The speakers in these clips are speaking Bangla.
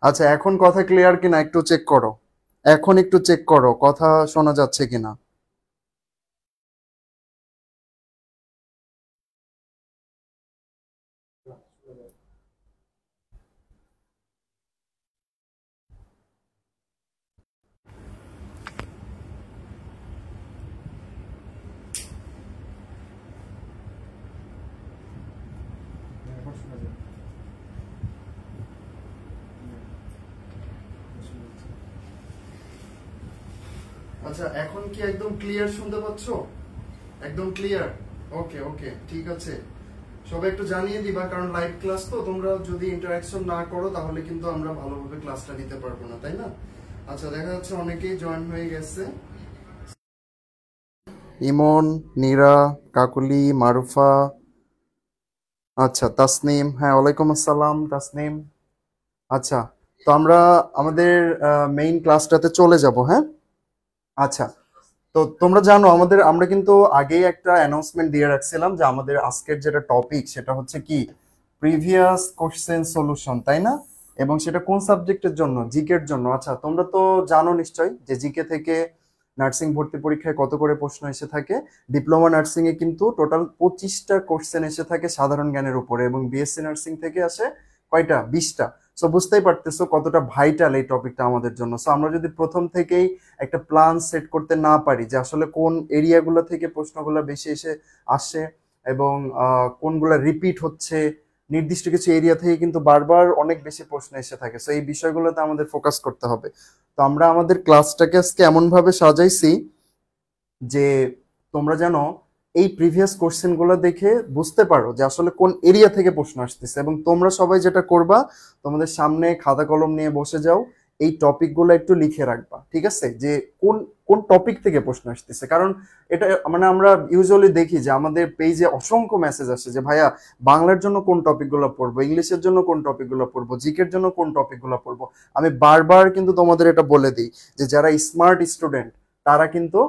আচ্ছা, এখন কথা ক্লিয়ার কিনা একটু চেক করো। এখন একটু চেক করো কথা শোনা যাচ্ছে কিনা। আচ্ছা, এখন কি একদম ক্লিয়ার শুনতে পাচ্ছো? একদম ক্লিয়ার? ওকে ওকে, ঠিক আছে। সবাই একটু জানিয়ে দিবা, কারণ লাইভ ক্লাস তো, তোমরা যদি ইন্টারাকশন না করো তাহলে কিন্তু আমরা ভালোভাবে ক্লাসটা নিতে পারবো না, তাই না? আচ্ছা, দেখা যাচ্ছে অনেকেই জয়েন হয়ে গেছে। ইমন, নীরা, কাকুলি, মারুফা, আচ্ছা তাসনিম, হ্যাঁ ওয়ালাইকুম আসসালাম তাসনিম। আচ্ছা, তো আমরা আমাদের মেইন ক্লাসটাতে চলে যাব, হ্যাঁ? আচ্ছা, তো তোমরা জানো আমরা কিন্তু আগেই একটা অ্যানাউন্সমেন্ট দিয়ে রাখছিলাম যে আমাদের আজকের যেটা টপিক সেটা হচ্ছে কি প্রিভিয়াস কোশ্চেন সলিউশন, তাই না? এবং সেটা কোন সাবজেক্টের জন্য? জিকে এর জন্য। আচ্ছা, তোমরা তো জানো নিশ্চয়ই যে জিকে থেকে নার্সিং ভর্তি পরীক্ষায় কত করে প্রশ্ন এসে থাকে। ডিপ্লোমা নার্সিং এ কিন্তু টোটাল 25টা কোশ্চেন এসে থাকে সাধারণ জ্ঞানের উপরে, এবং বিএসসি নার্সিং থেকে আসে কয়টা? 20টা। সো বুঝতেই পারতেছো কতটা ভাইটাল এই টপিকটা আমাদের জন্য। সো আমরা যদি প্রথম থেকেই একটা প্ল্যান সেট করতে না পারি যে আসলে কোন এরিয়াগুলো থেকে প্রশ্নগুলো বেশি এসে আসে, এবং কোনগুলো রিপিট হচ্ছে, নির্দিষ্ট কিছু এরিয়া থেকে কিন্তু বারবার অনেক বেশি প্রশ্ন এসে থাকে। সো এই বিষয়গুলোতে আমাদের ফোকাস করতে হবে। তো আমরা আমাদের ক্লাসটাকে আজকে এমন ভাবে সাজাইছি যে তোমরা যেন এই প্রিভিয়াস কোশ্চেন গুলো দেখে বুঝতে পারো যে আসলে কোন এরিয়া থেকে প্রশ্ন আসতেছে। এবং তোমরা সবাই যেটা করবা, তোমাদের সামনে খাতা কলম নিয়ে বসে যাও, এই টপিক গুলো একটু লিখে রাখবা, ঠিক আছে? যে কোন কোন টপিক থেকে প্রশ্ন আসতেছে। কারণ এটা মানে আমরা ইউজুয়ালি দেখি যে আমাদের পেজে অসংখ্য মেসেজ আসে যে ভাইয়া বাংলার জন্য কোন টপিক গুলো পড়বো, ইংলিশের জন্য কোন টপিক গুলো পড়বো, জিকের জন্য কোন টপিক গুলো পড়বো। আমি বারবার কিন্তু তোমাদের এটা বলে দিই যে যারা স্মার্ট স্টুডেন্ট তারা কিন্তু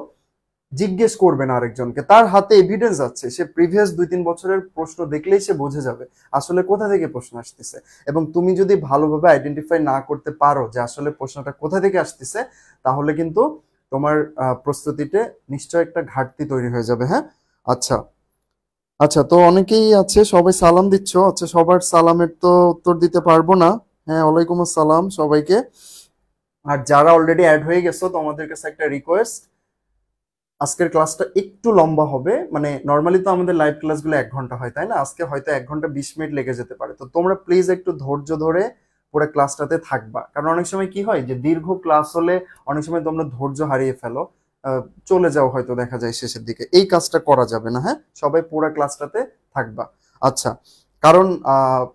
জিজ্ঞেস করবে না আরেকজনকে, তার হাতে এভিডেন্স আছে, সে প্রিভিয়াস 2-3 বছরের প্রশ্ন দেখলেই সে বুঝে যাবে আসলে কোথা থেকে প্রশ্ন আসতেছে। এবং তুমি যদি ভালোভাবে আইডেন্টিফাই না করতে পারো যে আসলে প্রশ্নটা কোথা থেকে আসতেছে, তাহলে কিন্তু তোমার প্রস্তুতিতে নিশ্চয় একটা ঘাটতি তৈরি হয়ে যাবে, হ্যাঁ? আচ্ছা আচ্ছা, তো অনেকেই আছে, সবাই সালাম দিচ্ছ। আচ্ছা, সবার সালামের তো উত্তর দিতে পারবো না। হ্যাঁ, ওয়ালাইকুম আসসালাম সবাইকে। আর যারা অলরেডি অ্যাড হয়ে গেছো তোমাদের কাছে একটা রিকোয়েস্ট, আজকের ক্লাসটা একটু লম্বা হবে। মানে নর্মালি তো আমাদের লাইভ ক্লাসগুলো 1 ঘন্টা হয়, তাই না? আজকে হয়তো 1 ঘন্টা 20 মিনিট লেগে যেতে পারে। তো তোমরা প্লিজ একটু ধৈর্য ধরে পুরো ক্লাসটাতে থাকবা, কারণ অনেক সময় কি হয় যে দীর্ঘ ক্লাস হলে অনেক সময় তোমরা ধৈর্য হারিয়ে ফেলো, আহ, চলে যাও হয়তো দেখা যায় শেষের দিকে। এই কাজটা করা যাবে না, হ্যাঁ? সবাই পুরো ক্লাসটাতে থাকবা। আচ্ছা, কারণ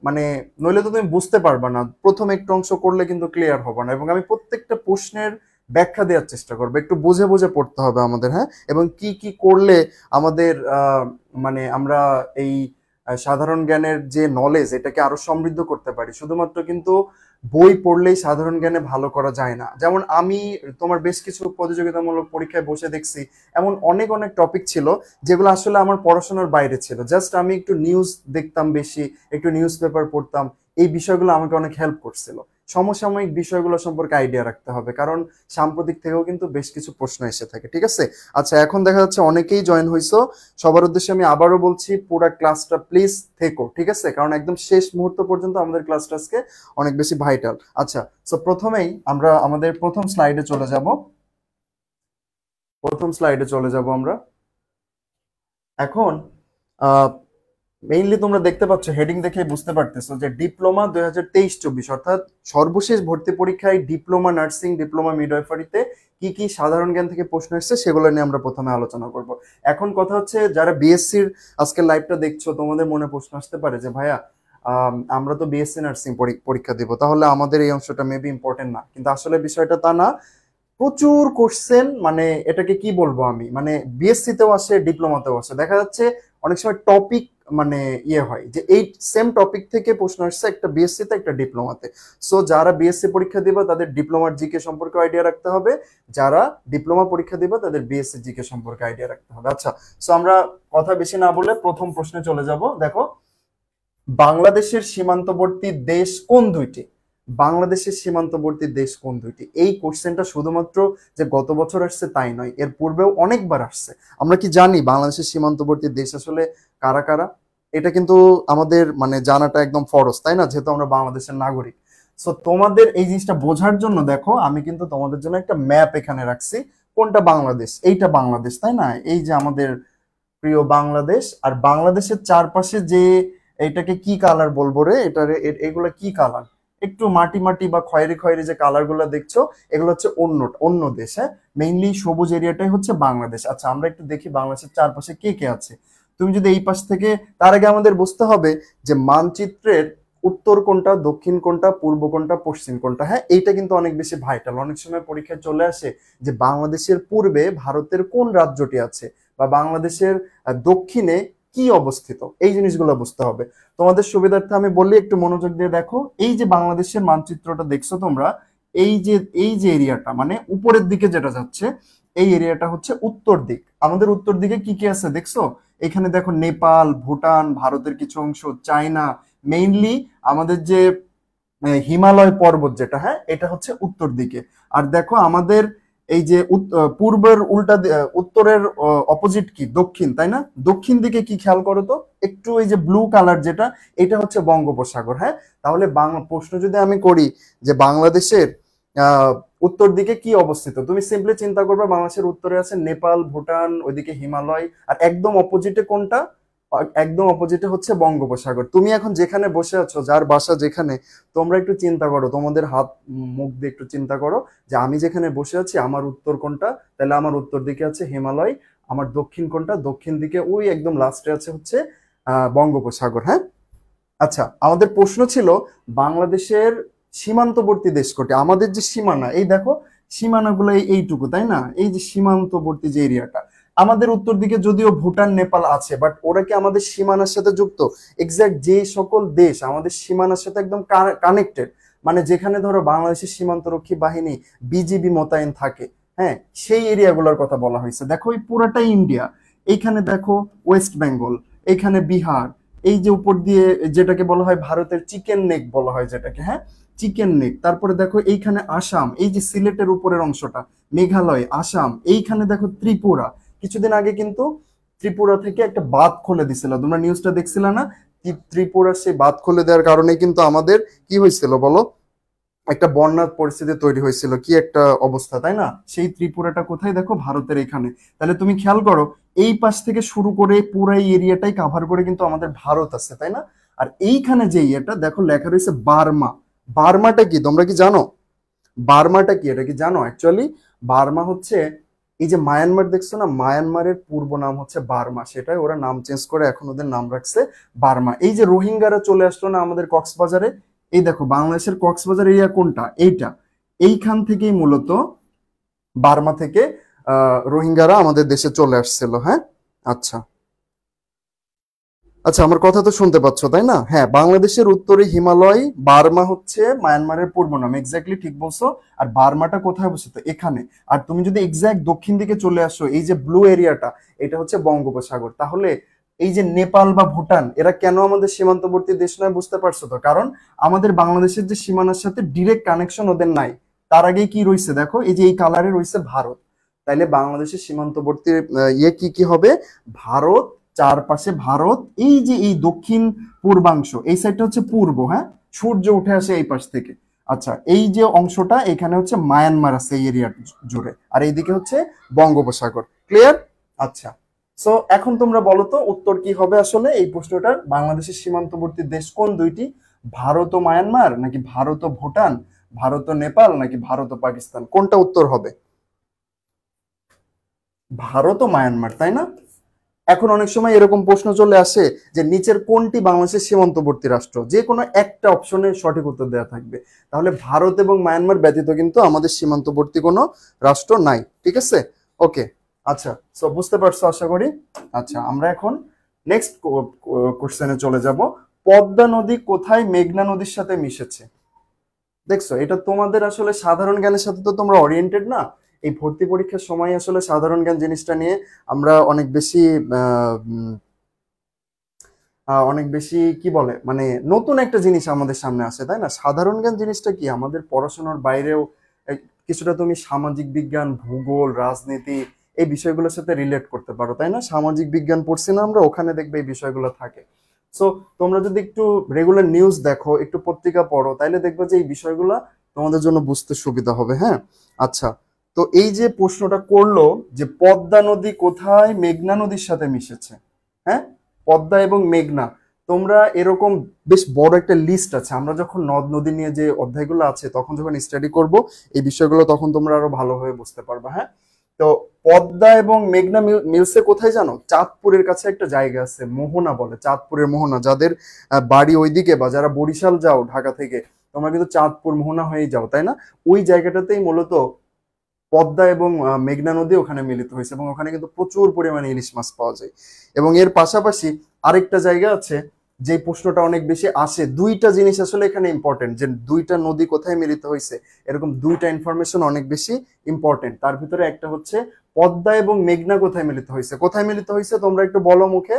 মানে নইলে তো তুমি বুঝতে পারবা না, প্রথম একটু অংশ করলে কিন্তু ক্লিয়ার হবে না। এবং আমি প্রত্যেকটা প্রশ্নের ব্যাখ্যা দেওয়ার চেষ্টা করবো, একটু বুঝে বুঝে পড়তে হবে আমাদের, হ্যাঁ? এবং কি কি করলে আমাদের মানে আমরা এই সাধারণ জ্ঞানের যে নলেজ এটাকে আরো সমৃদ্ধ করতে পারি। শুধুমাত্র কিন্তু বই পড়লেই সাধারণ জ্ঞানে ভালো করা যায় না। যেমন আমি তোমার বেশ কিছু প্রতিযোগিতামূলক পরীক্ষায় বসে দেখছি, এমন অনেক অনেক টপিক ছিল যেগুলো আসলে আমার পড়াশোনার বাইরে ছিল। জাস্ট আমি একটু নিউজ দেখতাম বেশি, একটু নিউজ পেপার পড়তাম, এই বিষয়গুলো আমাকে অনেক হেল্প করছিল। সমসাময়িক বিষয়গুলো সম্পর্কে আইডিয়া রাখতে হবে, কারণ সাম্প্রতিক থেকেও কিন্তু বেশ কিছু প্রশ্ন এসে থাকে, ঠিক আছে? আচ্ছা, এখন দেখা যাচ্ছে অনেকেই জয়েন হইছো। সবার উদ্দেশ্যে আমি আবারও বলছি, পুরো ক্লাসটা প্লিজ থেকো, ঠিক আছে? কারণ একদম শেষ মুহূর্ত পর্যন্ত আমাদের ক্লাসটা আজকে অনেক বেশি ভাইটাল। আচ্ছা, তো প্রথমেই আমরা আমাদের প্রথম স্লাইডে চলে যাব। আমরা এখন মেইনলি তোমরা দেখতে পাচ্ছ, হেডিং দেখে বুঝতে পারতেছো যে ডিপ্লোমা 2023-24, অর্থাৎ সর্বশেষ ভর্তি পরীক্ষায় ডিপ্লোমা নার্সিং, ডিপ্লোমা মিডওয়াইফারিতে কি কি সাধারণ জ্ঞান থেকে প্রশ্ন এসেছে সেগুলো নিয়ে আমরা প্রথমে আলোচনা করব। এখন কথা হচ্ছে, যারা বিএসসির আজকে লাইভটা দেখছো তোমাদের মনে প্রশ্ন আসতে পারে যে ভাইয়া আমরা তো বিএসসি নার্সিং পরীক্ষা দিব, তাহলে আমাদের এই অংশটা মেবি ইম্পর্টেন্ট না। কিন্তু আসলে বিষয়টা তা না। প্রচুর কোশ্চেন, মানে এটাকে কি বলবো আমি, মানে বিএসসি তেও আসে, ডিপ্লোমাতেও আসে। দেখা যাচ্ছে অনেক সময় টপিক মানে ইয়ে হয় যে এই সেম টপিক থেকে প্রশ্ন আসছে একটা বিএসসি তে একটা ডিপ্লোমাতে। সো যারা বিএসসি পরীক্ষা দিবে তাদের ডিপ্লোমার জিকে সম্পর্কে আইডিয়া রাখতে হবে, যারা ডিপ্লোমা পরীক্ষা দিবে তাদের বিএসসি জিকে সম্পর্কে আইডিয়া রাখতে হবে। আচ্ছা, সো আমরা কথা বেশি না বলে প্রথম প্রশ্নে চলে যাব। দেখো, বাংলাদেশের সীমান্তবর্তী দেশ কোন দুইটি? বাংলাদেশের সীমান্তবর্তী দেশ কোন দুইটি? এই কোশ্চেনটা শুধুমাত্র যে গত বছর আসছে তাই নয়, এর পূর্বেও অনেকবার আসছে। আমরা কি জানি বাংলাদেশের সীমান্তবর্তী দেশ আসলে কারা কারা? এটা কিন্তু আমাদের মানে জানাটা একদম ফরজ, তাই না, যেহেতু আমরা বাংলাদেশের নাগরিক। সো তোমাদের এই জিনিসটা বোঝার জন্য দেখো আমি কিন্তু তোমাদের জন্য একটা ম্যাপ এখানে রাখছি। কোনটা বাংলাদেশ? এইটা বাংলাদেশ, তাই না? এই যে আমাদের প্রিয় বাংলাদেশ। আর বাংলাদেশের চারপাশে যে এটাকে কি কালার বলবো রে, এগুলা কি কালার? একটু মাটি মাটি বা খয়েরি খয়েরি যে কালার গুলো দেখছো, এগুলো হচ্ছে অন্য অন্য দেশ। হ্যাঁ, মেইনলি সবুজ এরিয়াটাই হচ্ছে বাংলাদেশ। আচ্ছা, আমরা একটু দেখি বাংলাদেশের চারপাশে কে কে আছে। তুমি যদি এই পাশ থেকে, তার আগে আমাদের বুঝতে হবে যে মানচিত্রের উত্তর কোনটা, দক্ষিণ কোনটা, পূর্ব কোনটা, পশ্চিম কোনটা। হ্যাঁ, এইটা কিন্তু অনেক বেশি ভাইটাল। অনেক সময় পরীক্ষায় চলে আসে যে বাংলাদেশের পূর্বে ভারতের কোন রাজ্যটি আছে, বা বাংলাদেশের দক্ষিণে কি অবস্থিত, এই জিনিসগুলো বুঝতে হবে। তোমাদের সুবিধার্থে আমি বললি, একটু মনোযোগ দিয়ে দেখো। এই যে বাংলাদেশের মানচিত্রটা দেখছো তোমরা, এই যে এরিয়াটা মানে উপরের দিকে যেটা যাচ্ছে, এই এরিয়াটা হচ্ছে উত্তর দিক। আমাদের উত্তর দিকে কি কি আছে দেখছো? এখানে দেখো নেপাল, ভুটান, ভারতের কিছু অংশ, চায়না, মেইনলি আমাদের যে হিমালয় পর্বত যেটা, হ্যাঁ, এটা হচ্ছে উত্তর দিকে। আর দেখো আমাদের এই যে পূর্বের উত্তরের অপোজিট কি? দক্ষিণ, তাই না? দক্ষিণ দিকে কি খেয়াল করো তো একটু, এই যে ব্লু কালার যেটা, এটা হচ্ছে বঙ্গোপসাগর। হ্যাঁ, তাহলে প্রশ্ন যদি আমি করি যে বাংলাদেশের আহ উত্তর দিকে কি অবস্থিত, তুমি সিম্পলি চিন্তা করবে বাংলাদেশের উত্তরে আছে নেপাল, ভুটান, ওইদিকে হিমালয়, আর একদম অপোজিটে কোনটা? একদম অপোজিটে হচ্ছে বঙ্গোপসাগর। তুমি এখন যেখানে বসে আছো, যার বাসা যেখানে, তোমরা একটু চিন্তা করো, তোমাদের হাত মুখ দিয়ে একটু চিন্তা করো যে আমি যেখানে বসে আছি আমার উত্তর কোনটা? তাহলে আমার উত্তর দিকে আছে হিমালয়। আমার দক্ষিণ কোনটা? দক্ষিণ দিকে ওই একদম লাস্টে আছে হচ্ছে বঙ্গোপসাগর। হ্যাঁ, আচ্ছা, আমাদের প্রশ্ন ছিল বাংলাদেশের সীমান্তবর্তী দেশ কোটি। আমাদের যে সীমানা, এই দেখো সীমানাগুলো এইটুকু, তাই না? এই যে সীমান্তবর্তী যে এরিয়াটা, আমাদের উত্তর দিকে যদিও ভুটান, নেপাল আছে, বাট ওরা কি আমাদের সীমানার সাথে যুক্ত? এক্সাক্ট যে সকল দেশ আমাদের সীমানার সাথে একদম কানেক্টেড, মানে যেখানে ধরো বাংলাদেশের সীমান্তরক্ষী বাহিনী, বিজিবি মোতায়েন থাকে, হ্যাঁ, সেই এরিয়াগুলোর কথা বলা হয়েছে। দেখো এই পুরাটাই ইন্ডিয়া। এইখানে দেখো ওয়েস্ট বেঙ্গল, এইখানে বিহার, এই যে উপর দিয়ে যেটাকে বলা হয় ভারতের চিকেন নেক বলা হয় যেটাকে, হ্যাঁ, চিকেন নেক। তারপরে দেখো এইখানে আসাম, এই যে সিলেটের উপরের অংশটা, মেঘালয়, আসাম, এইখানে দেখো ত্রিপুরা। কিছুদিন আগে কিন্তু ত্রিপুরা থেকে একটা বাঁধ খুলে দিছিল, তোমরা নিউজটা দেখছিলে না? ত্রিপুরা সেই বাঁধ খুলে দেওয়ার কারণে কিন্তু আমাদের কি হয়েছিল বলো? একটা বন্যার পরিস্থিতি তৈরি হয়েছিল, কি একটা অবস্থা, তাই না? সেই ত্রিপুরাটা কোথায়? দেখো ভারতের এখানে। তাহলে তুমি খেয়াল করো, এই পাশ থেকে শুরু করে পুরো এই এরিয়াটাই কাভার করে কিন্তু আমাদের ভারত আছে, তাই না? আর এইখানে যে ইয়েটা দেখো লেখা রয়েছে বার্মা। বার্মাটা কি তোমরা কি জানো? বার্মাটা কি, এটা কি জানো? অ্যাকচুয়ালি বার্মা হচ্ছে এই যে মায়ানমার দেখছো না, মায়ানমারের পূর্ব নাম হচ্ছে বার্মা, সেটাই ওরা নাম চেঞ্জ করে এখন ওদের নাম রাখছে বার্মা। এই যে রোহিঙ্গারা চলে আসলো না আমাদের কক্সবাজারে, এই দেখো বাংলাদেশের কক্সবাজার এরিয়া কোনটা? এইটা। এইখান থেকেই মূলত বার্মা থেকে রোহিঙ্গারা আমাদের দেশে চলে আসছিল। হ্যাঁ, আচ্ছা আচ্ছা, আমার কথা তো শুনতে পাচ্ছ তাই না? হ্যাঁ, বাংলাদেশের উত্তরে হিমালয়, বার্মা হচ্ছে মায়ানমারের পূর্ব নাম, এক্স্যাক্টলি ঠিক বলছো। আর বার্মাটা কোথায় অবস্থিত? এখানে। আর তুমি যদি এক্স্যাক্ট দক্ষিণ দিকে চলে আসো, এই যে ব্লু এরিয়াটা, এটা হচ্ছে বঙ্গোপসাগর। তাহলে এই যে নেপাল বা ভুটান, এরা কেন আমাদের সীমান্তবর্তী দেশ নয় বুঝতে পারছো তো? কারণ আমাদের বাংলাদেশের যে সীমানার সাথে ডিরেক্ট কানেকশন ওদের নাই। তার আগে কি রয়েছে দেখো, এই যে এই কালারে রয়েছে ভারত। তাইলে বাংলাদেশের সীমান্তবর্তী ইয়ে কি কি হবে? ভারত, চারপাশে ভারত, এই যে এই দক্ষিণ পূর্বাংশ, এই সাইডটা হচ্ছে পূর্ব। হ্যাঁ, সূর্য উঠে আসে এই পাশ থেকে। আচ্ছা, এই যে অংশটা এখানে হচ্ছে মায়ানমার আছে এই এরিয়া জুড়ে, আর এইদিকে হচ্ছে বঙ্গোপসাগর। ক্লিয়ার? আচ্ছা, সো এখন তোমরা বলো তো উত্তর কি হবে আসলে এই প্রশ্নটার? বাংলাদেশের সীমান্তবর্তী দেশ কোন দুইটি? ভারত ও মায়ানমার, নাকি ভারত ও ভুটান, ভারত ও নেপাল, নাকি ভারত ও পাকিস্তান? কোনটা উত্তর হবে? ভারত ও মায়ানমার, তাই না? এখন অনেক সময় এরকম প্রশ্ন চলে আসে যে নিচের কোনটি বাংলাদেশের সীমান্তবর্তী রাষ্ট্র, যে কোনো একটা অপশনে সঠিক উত্তর দেওয়া থাকবে। তাহলে ভারত এবং মায়ানমার ব্যতীত কিন্তু আমাদের সীমান্তবর্তী কোনো রাষ্ট্র নাই। ঠিক আছে, ওকে। আচ্ছা, সো বুঝতে পারছো আশা করি। আচ্ছা, আমরা এখন নেক্সট কোশ্চেনে চলে যাব। পদ্মা নদী কোথায় মেঘনা নদীর সাথে মিশেছে? দেখছো, এটা তোমাদের আসলে সাধারণ জ্ঞানের সাথে তো তোমরা ওরিয়েন্টেড না। এই ভর্তি পরীক্ষার সময় আসলে সাধারণ জ্ঞান জিনিসটা নিয়ে আমরা অনেক বেশি অনেক বেশি কি বলে মানে নতুন একটা জিনিস আমাদের সামনে আসে, তাই না? সাধারণ জ্ঞান জিনিসটা কি আমাদের পড়াশোনার বাইরেও কিছুটা তুমি সামাজিক বিজ্ঞান, ভূগোল, রাজনীতি এই বিষয়গুলোর সাথে রিলেট করতে পারো, তাই না? সামাজিক বিজ্ঞান পড়ছি না আমরা, ওখানে দেখবে এই বিষয়গুলো থাকে। সো তোমরা যদি একটু রেগুলার নিউজ দেখো, একটু পত্রিকা পড়ো, তাইলে দেখবে যে এই বিষয়গুলো তোমাদের জন্য বুঝতে সুবিধা হবে। হ্যাঁ, আচ্ছা। তো এই যে প্রশ্নটা করলো যে পদ্মা নদী কোথায় মেঘনা নদীর সাথে মিশেছে, হ্যাঁ, পদ্মা এবং মেঘনা, তোমরা এরকম বেশ বড় একটা লিস্ট আছে। আমরা যখন নদ নদী নিয়ে যে অধ্যায়গুলো আছে তখন যখন স্টাডি করব এই বিষয়গুলো, তখন তোমরা আরো ভালোভাবে বুঝতে পারবে। হ্যাঁ, তো পদ্মা এবং মেঘনা মিলছে কোথায় জানো? চাঁদপুরের কাছে একটা জায়গা আছে, মোহনা বলে, চাঁদপুরের মোহনা। যাদের বাড়ি ওইদিকে বা যারা বরিশাল যাও ঢাকা থেকে, তোমরা কিন্তু চাঁদপুর মোহনা হয়েই যাও, তাই না? ওই জায়গাটাতেই মূলত পদ্মা এবং মেঘনা নদী ওখানে মিলিত হয়েছে, এবং ওখানে কিন্তু প্রচুর পরিমাণে ইলিশ মাছ পাওয়া যায়। এবং এর পাশাপাশি আরেকটা জায়গা আছে যে প্রশ্নটা অনেক বেশি আসে, দুইটা জিনিস আসলে এখানে ইম্পর্টেন্ট, যে দুইটা নদী কোথায় মিলিত হয়েছে, এরকম দুইটা ইনফরমেশন অনেক বেশি ইম্পর্টেন্ট। তার ভিতরে একটা হচ্ছে পদ্মা এবং মেঘনা কোথায় মিলিত হয়েছে। কোথায় মিলিত হয়েছে তোমরা একটু বলো মুখে,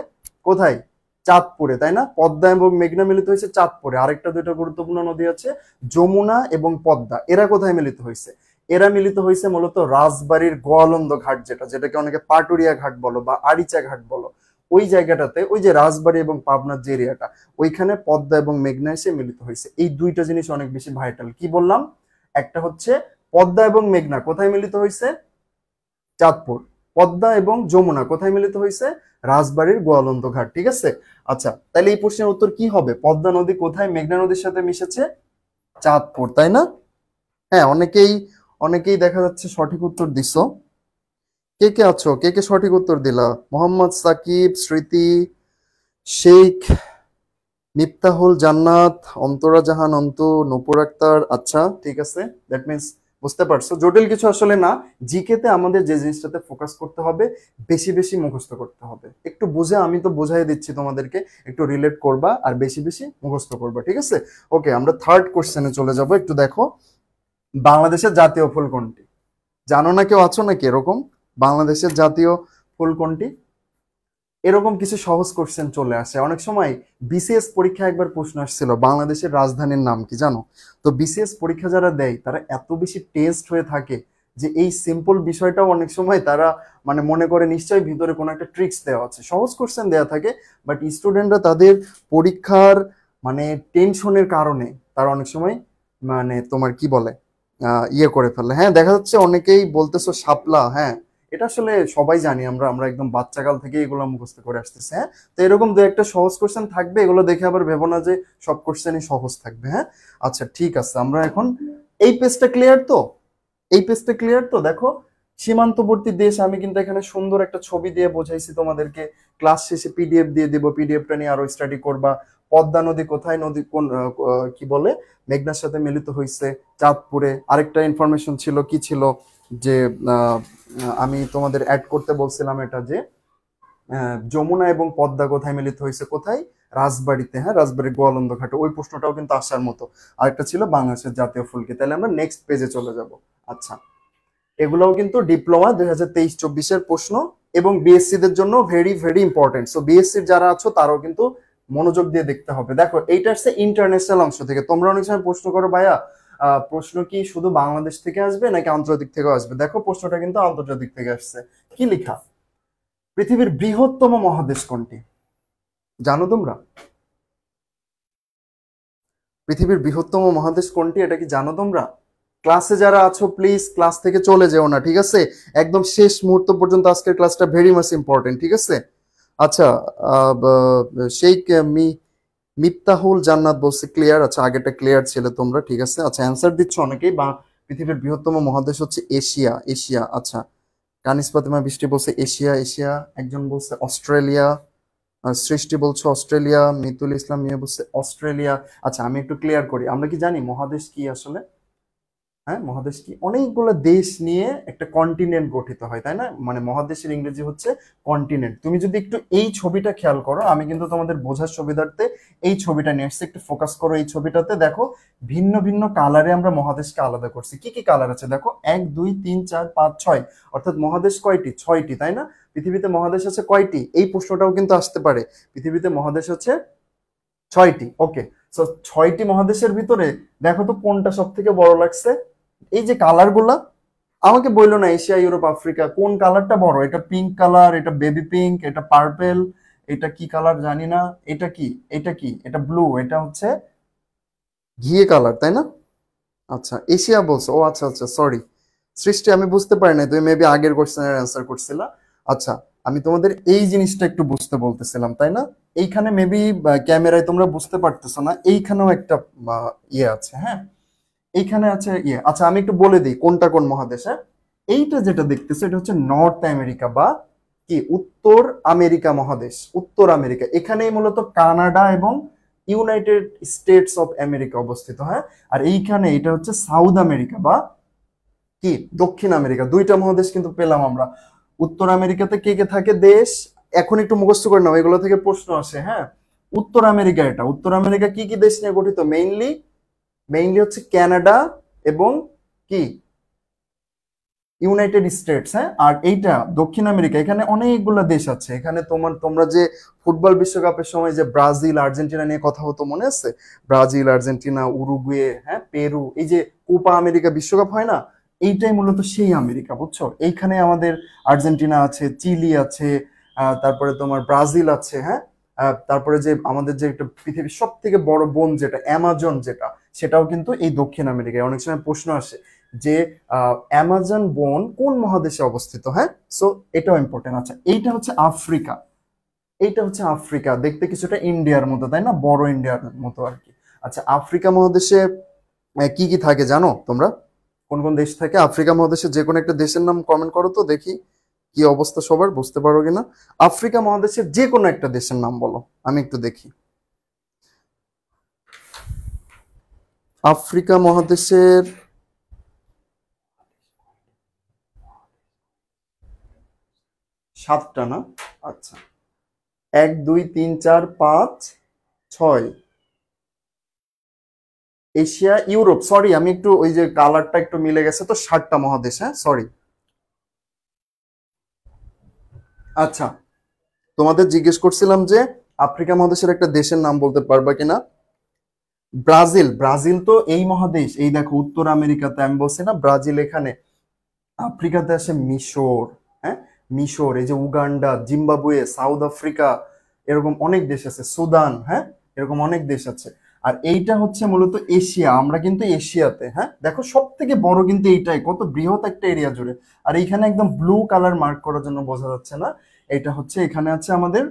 কোথায়? চাঁদপুরে, তাই না? পদ্মা এবং মেঘনা মিলিত হয়েছে চাঁদপুরে। আরেকটা দুইটা গুরুত্বপূর্ণ নদী আছে, যমুনা এবং পদ্মা, এরা কোথায় মিলিত হয়েছে? এরা মিলিত হয়েছে মূলত রাজবাড়ির গোয়ালন্দ ঘাট, যেটাকে অনেকে পাটুরিয়া ঘাট বলো বা আরিচা ঘাট বলো, ওই জায়গাটাতে, ওই যে রাজবাড়ি এবং পাবনার যে এরিয়াটা, ওইখানে পদ্মা এবং মেঘনা এসে মিলিত হয়েছে। এই দুইটা জিনিস অনেক বেশি ভাইটাল। কি বললাম? একটা হচ্ছে পদ্মা এবং মেঘনা কোথায় মিলিত হয়েছে? চাঁদপুর। পদ্মা এবং যমুনা কোথায় মিলিত হয়েছে? রাজবাড়ির গোয়ালন্দ ঘাট। ঠিক আছে? আচ্ছা, তাহলে এই প্রশ্নের উত্তর কি হবে? পদ্মা নদী কোথায় মেঘনা নদীর সাথে মিশেছে? চাঁদপুর, তাই না? হ্যাঁ, অনেকেই অনেকেই দেখা যাচ্ছে সঠিক উত্তর দিছো। কে কে আছো, কে কে সঠিক উত্তর দিলা? মোহাম্মদ সাকিব, স্মৃতি, শেখ, মিফতাহুল জান্নাত, অন্তরা জাহান, অন্তু, নূপুর আক্তার। আচ্ছা, ঠিক আছে, দ্যাট মিন্স বুঝতে পারছো জটিল কিছু আসলে না। জিকে তে আমাদের যে জিনিসটাতে ফোকাস করতে হবে, বেশি বেশি মুখস্থ করতে হবে। একটু বুঝে, আমি তো বুঝাই দিচ্ছি তোমাদেরকে, একটু রিলেট করবা আর বেশি বেশি মুখস্থ করবা। ঠিক আছে? ওকে, আমরা থার্ড কোশ্চেনে চলে যাব। একটু দেখো, বাংলাদেশের জাতীয় ফুল কোনটি? জানো না কেউ? আছো নাকি এরকম? বাংলাদেশের জাতীয় ফুল কোনটি? এরকম কিছু সহজ কোশ্চেন চলে আসে অনেক সময়। বিসিএস পরীক্ষা একবার প্রশ্ন আসছিল বাংলাদেশের রাজধানীর নাম কি জানো? তো বিসিএস পরীক্ষা যারা দেয় তারা এত বেশি টেস্ট হয়ে থাকে যে এই সিম্পল বিষয়টাও অনেক সময় তারা মানে মনে করে নিশ্চয়ই ভিতরে কোনো একটা ট্রিক্স দেওয়া আছে, সহজ কোশ্চেন দেওয়া থাকে। বাট স্টুডেন্টরা তাদের পরীক্ষার মানে টেনশনের কারণে তারা অনেক সময় মানে তোমার কি বলে ইয়ে করে ফেলে। হ্যাঁ, দেখা যাচ্ছে অনেকেই বলতেছো শাপলা। হ্যাঁ, এটা আসলে সবাই জানি, আমরা আমরা একদম বাচ্চাকাল থেকে এগুলো মুখস্থ করে আসতেছি। হ্যাঁ, তো এরকম দু একটা সহজ কোশ্চেন থাকবে, এগুলো দেখে আবার ভেবো না যে সব কোশ্চেনই সহজ থাকবে। হ্যাঁ, আচ্ছা, ঠিক আছে। আমরা এখন এই পেজটা ক্লিয়ার তো? এই পেজটা ক্লিয়ার তো? দেখো, সীমান্তবর্তী দেশ, আমি কিন্তু এখানে সুন্দর একটা ছবি দিয়ে বোঝাইছি তোমাদেরকে। ক্লাস শেষে পিডিএফ দিয়ে দিব, পিডিএফটা নিয়ে আরো স্টাডি করবা। পদ্মা নদী কোথায়, নদী কোন কি বলে মেঘনার সাথে মিলিত হয়েছে? চাঁদপুরে। আরেকটা ইনফরমেশন ছিল, কি ছিল যে আহ, আমি তোমাদের অ্যাড করতে বলছিলাম এটা, যে যমুনা এবং পদ্মা কোথায় মিলিত হয়েছে? কোথায়? রাজবাড়িতে। হ্যাঁ, রাজবাড়ির গোয়ালন্দ ঘাটে। ওই প্রশ্নটাও কিন্তু আসার মতো। আরেকটা ছিল বাংলাদেশের জাতীয় ফুল কি। তাহলে আমরা নেক্সট পেজে চলে যাব। আচ্ছা, এগুলোও কিন্তু ডিপ্লোমা 2023-24-এর প্রশ্ন, এবং বিএসসি দের জন্য ভেরি ভেরি ইম্পর্টেন্ট। সো বিএসসির যারা আছো তারাও কিন্তু মনোযোগ দিয়ে দেখতে হবে। দেখো, এইটা হচ্ছে ইন্টারন্যাশনাল অংশ থেকে। তোমরা অনেক সময় প্রশ্ন করো ভাইয়া প্রশ্ন কি শুধু বাংলাদেশ থেকে আসবে নাকি আন্তর্জাতিক থেকেও আসবে? দেখো, প্রশ্নটা কিন্তু আন্তর্জাতিক থেকে আসছে। কি লেখা? পৃথিবীর বৃহত্তম মহাদেশ কোনটি? জানো তোমরা পৃথিবীর বৃহত্তম মহাদেশ কোনটি? এটা কি জানো তোমরা? ক্লাসে যারা আছো প্লিজ ক্লাস থেকে চলে যেও না, ঠিক আছে? একদম শেষ মুহূর্ত পর্যন্ত আজকের ক্লাসটা ভেরি মাচ ইম্পর্টেন্ট। ঠিক আছে? আচ্ছা, সেই মিফতাহুল জান্নাত বলছে ক্লিয়ার। আচ্ছা, আগেটা ক্লিয়ার ছিল তোমরা। ঠিক আছে, আচ্ছা, অ্যান্সার দিচ্ছ অনেকেই। বা পৃথিবীর বৃহত্তম মহাদেশ হচ্ছে এশিয়া। এশিয়া, আচ্ছা। কানিস ফাতেমা বৃষ্টি বলছে এশিয়া। এশিয়া, একজন বলছে অস্ট্রেলিয়া। সৃষ্টি বলছে অস্ট্রেলিয়া। মিতুল ইসলাম মিয়া বলছে অস্ট্রেলিয়া। আচ্ছা, আমি একটু ক্লিয়ার করি, আমরা কি জানি মহাদেশ কি আসলে? হ্যাঁ, মহাদেশ কি অনেকগুলো দেশ নিয়ে একটা কন্টিনেন্ট গঠিত হয়, তাই না? মানে মহাদেশের ইংরেজি হচ্ছে কন্টিনেন্ট। তুমি যদি একটু এই ছবিটা খেয়াল করো, আমি কিন্তু তোমাদের বোঝার সুবিধার্থে এই ছবিটা নিয়ে আসছি, একটু ফোকাস করো এই ছবিটাতে। দেখো ভিন্ন ভিন্ন কালারে আমরা মহাদেশকে আলাদা করছি। কি কি কালার আছে দেখো, 1 2 3 4 5 6, অর্থাৎ মহাদেশ কয়টি? 6টি, তাই না? পৃথিবীতে মহাদেশ আছে কয়টি? এই প্রশ্নটাও কিন্তু আসতে পারে। পৃথিবীতে মহাদেশ হচ্ছে 6টি। ওকে, সো 6টি মহাদেশের ভিতরে দেখো তো কোনটা সব থেকে বড় লাগছে? এই যে কালার গুলা, আমাকে বললো না এশিয়া ইউরোপ আফ্রিকা কোন কালারটা বড়। এটা পিঙ্ক কালার, এটা বেবি পিঙ্ক, এটা পার্পেল, এটা কি কালার জানি না, এটা কি, এটা কি, এটা ব্লু, এটা হচ্ছে ঘিয়ে কালার, তাই না? আচ্ছা, এশিয়া বলছো, ও আচ্ছা আচ্ছা, সরি সৃষ্টি, আমি বুঝতে পারি না, তুমি মেবি আগের কোশ্চেনের অ্যান্সার করছিলা। আচ্ছা, আমি তোমাদের এই জিনিসটা একটু বুঝতে বলতেছিলাম, তাই না? এইখানে মেবি ক্যামেরায় তোমরা বুঝতে পারতেছো না, এইখানেও একটা ইয়ে আছে, হ্যাঁ, এইখানে আছে ইয়ে। আচ্ছা, আমি একটু বলে দিই কোনটা কোন মহাদেশে। এইটা যেটা দেখতেছো এটা হচ্ছে নর্থ আমেরিকা বা কি উত্তর আমেরিকা মহাদেশ, উত্তর আমেরিকা। এখানেই মূলত কানাডা এবং ইউনাইটেড স্টেটস অফ আমেরিকা অবস্থিত, হ্যাঁ। আর এইখানে এটা হচ্ছে সাউথ আমেরিকা বা কি দক্ষিণ আমেরিকা। দুইটা মহাদেশ কিন্তু পেলাম আমরা। উত্তর আমেরিকাতে কে কে থাকে দেশ, এখন একটু মুখস্থ করে নাও, এগুলো থেকে প্রশ্ন আসে, হ্যাঁ। উত্তর আমেরিকা, এটা উত্তর আমেরিকা কি কি দেশ নিয়ে গঠিত? মেইনলি মেইনলি হচ্ছে কানাডা এবং কি ইউনাইটেড স্টেটস, হ্যাঁ। আর এইটা দক্ষিণ আমেরিকা, এখানে অনেকগুলো দেশ আছে। এখানে তোমরা যে ফুটবল বিশ্বকাপের সময় যে ব্রাজিল আর্জেন্টিনা নিয়ে কথা হতো মনে আছে? ব্রাজিল আর্জেন্টিনা উরুগুয়ে, হ্যাঁ, পেরু, এই যে কোপা আমেরিকা বিশ্বকাপ হয় না, এইটাই মূলত সেই আমেরিকা, বুঝছো? এইখানে আমাদের আর্জেন্টিনা আছে, চিলি আছে, তারপরে তোমার ব্রাজিল আছে, হ্যাঁ। তারপরে যে আমাদের যে একটা পৃথিবীর সব থেকে বড় বন যেটা অ্যামাজন, যেটা সেটাও কিন্তু এই দক্ষিণ আমেরিকায়। অনেক সময় প্রশ্ন আসে যে অ্যামাজন বন কোন মহাদেশে অবস্থিত, হ্যাঁ। সো এটাও ইম্পর্টেন্ট। আচ্ছা, এইটা হচ্ছে আফ্রিকা, এইটা হচ্ছে আফ্রিকা, দেখতে কিছুটা ইন্ডিয়ার মতো, তাই না? বড় ইন্ডিয়ার মতো আর কি। আচ্ছা, আফ্রিকা মহাদেশে কি কি থাকে জানো তোমরা? কোন কোন দেশ থাকে আফ্রিকা মহাদেশে? যে কোনো একটা দেশের নাম কমেন্ট করো তো দেখি কি অবস্থা, সবার বুঝতে পারো কিনা। আফ্রিকা মহাদেশের যে কোনো একটা দেশের নাম বলো, আমি একটু দেখি। আফ্রিকা মহাদেশের 7টা না? আচ্ছা, 1 2 3 4 5 6, এশিয়া ইউরোপ, সরি আমি একটু ওই যে কালারটা একটু মিলে গেছে, তো 7টা মহাদেশ, হ্যাঁ, সরি। আচ্ছা, তোমাদের জিজ্ঞেস করছিলাম যে আফ্রিকা মহাদেশের একটা দেশের নাম বলতে পারবা কিনা। ব্রাজিল, ব্রাজিল তো এই মহাদেশ, এই দেখো উত্তর আমেরিকাতে, আমি বলছি না ব্রাজিল এখানে। আফ্রিকাতে আসে মিশর, হ্যাঁ, মিশর, এই যে উগান্ডা, জিম্বাবুয়ে, সাউথ আফ্রিকা, এরকম অনেক দেশ আছে, সুদান, হ্যাঁ, এরকম অনেক দেশ আছে। আর এইটা হচ্ছে মূলত এশিয়া, আমরা কিন্তু এশিয়াতে, হ্যাঁ। দেখো সব থেকে বড় কিন্তু এইটাই, কত বৃহৎ একটা এরিয়া জুড়ে। আর এইখানে একদম ব্লু কালার মার্ক করার জন্য বোঝা যাচ্ছে না, এটা হচ্ছে এখানে আছে আমাদের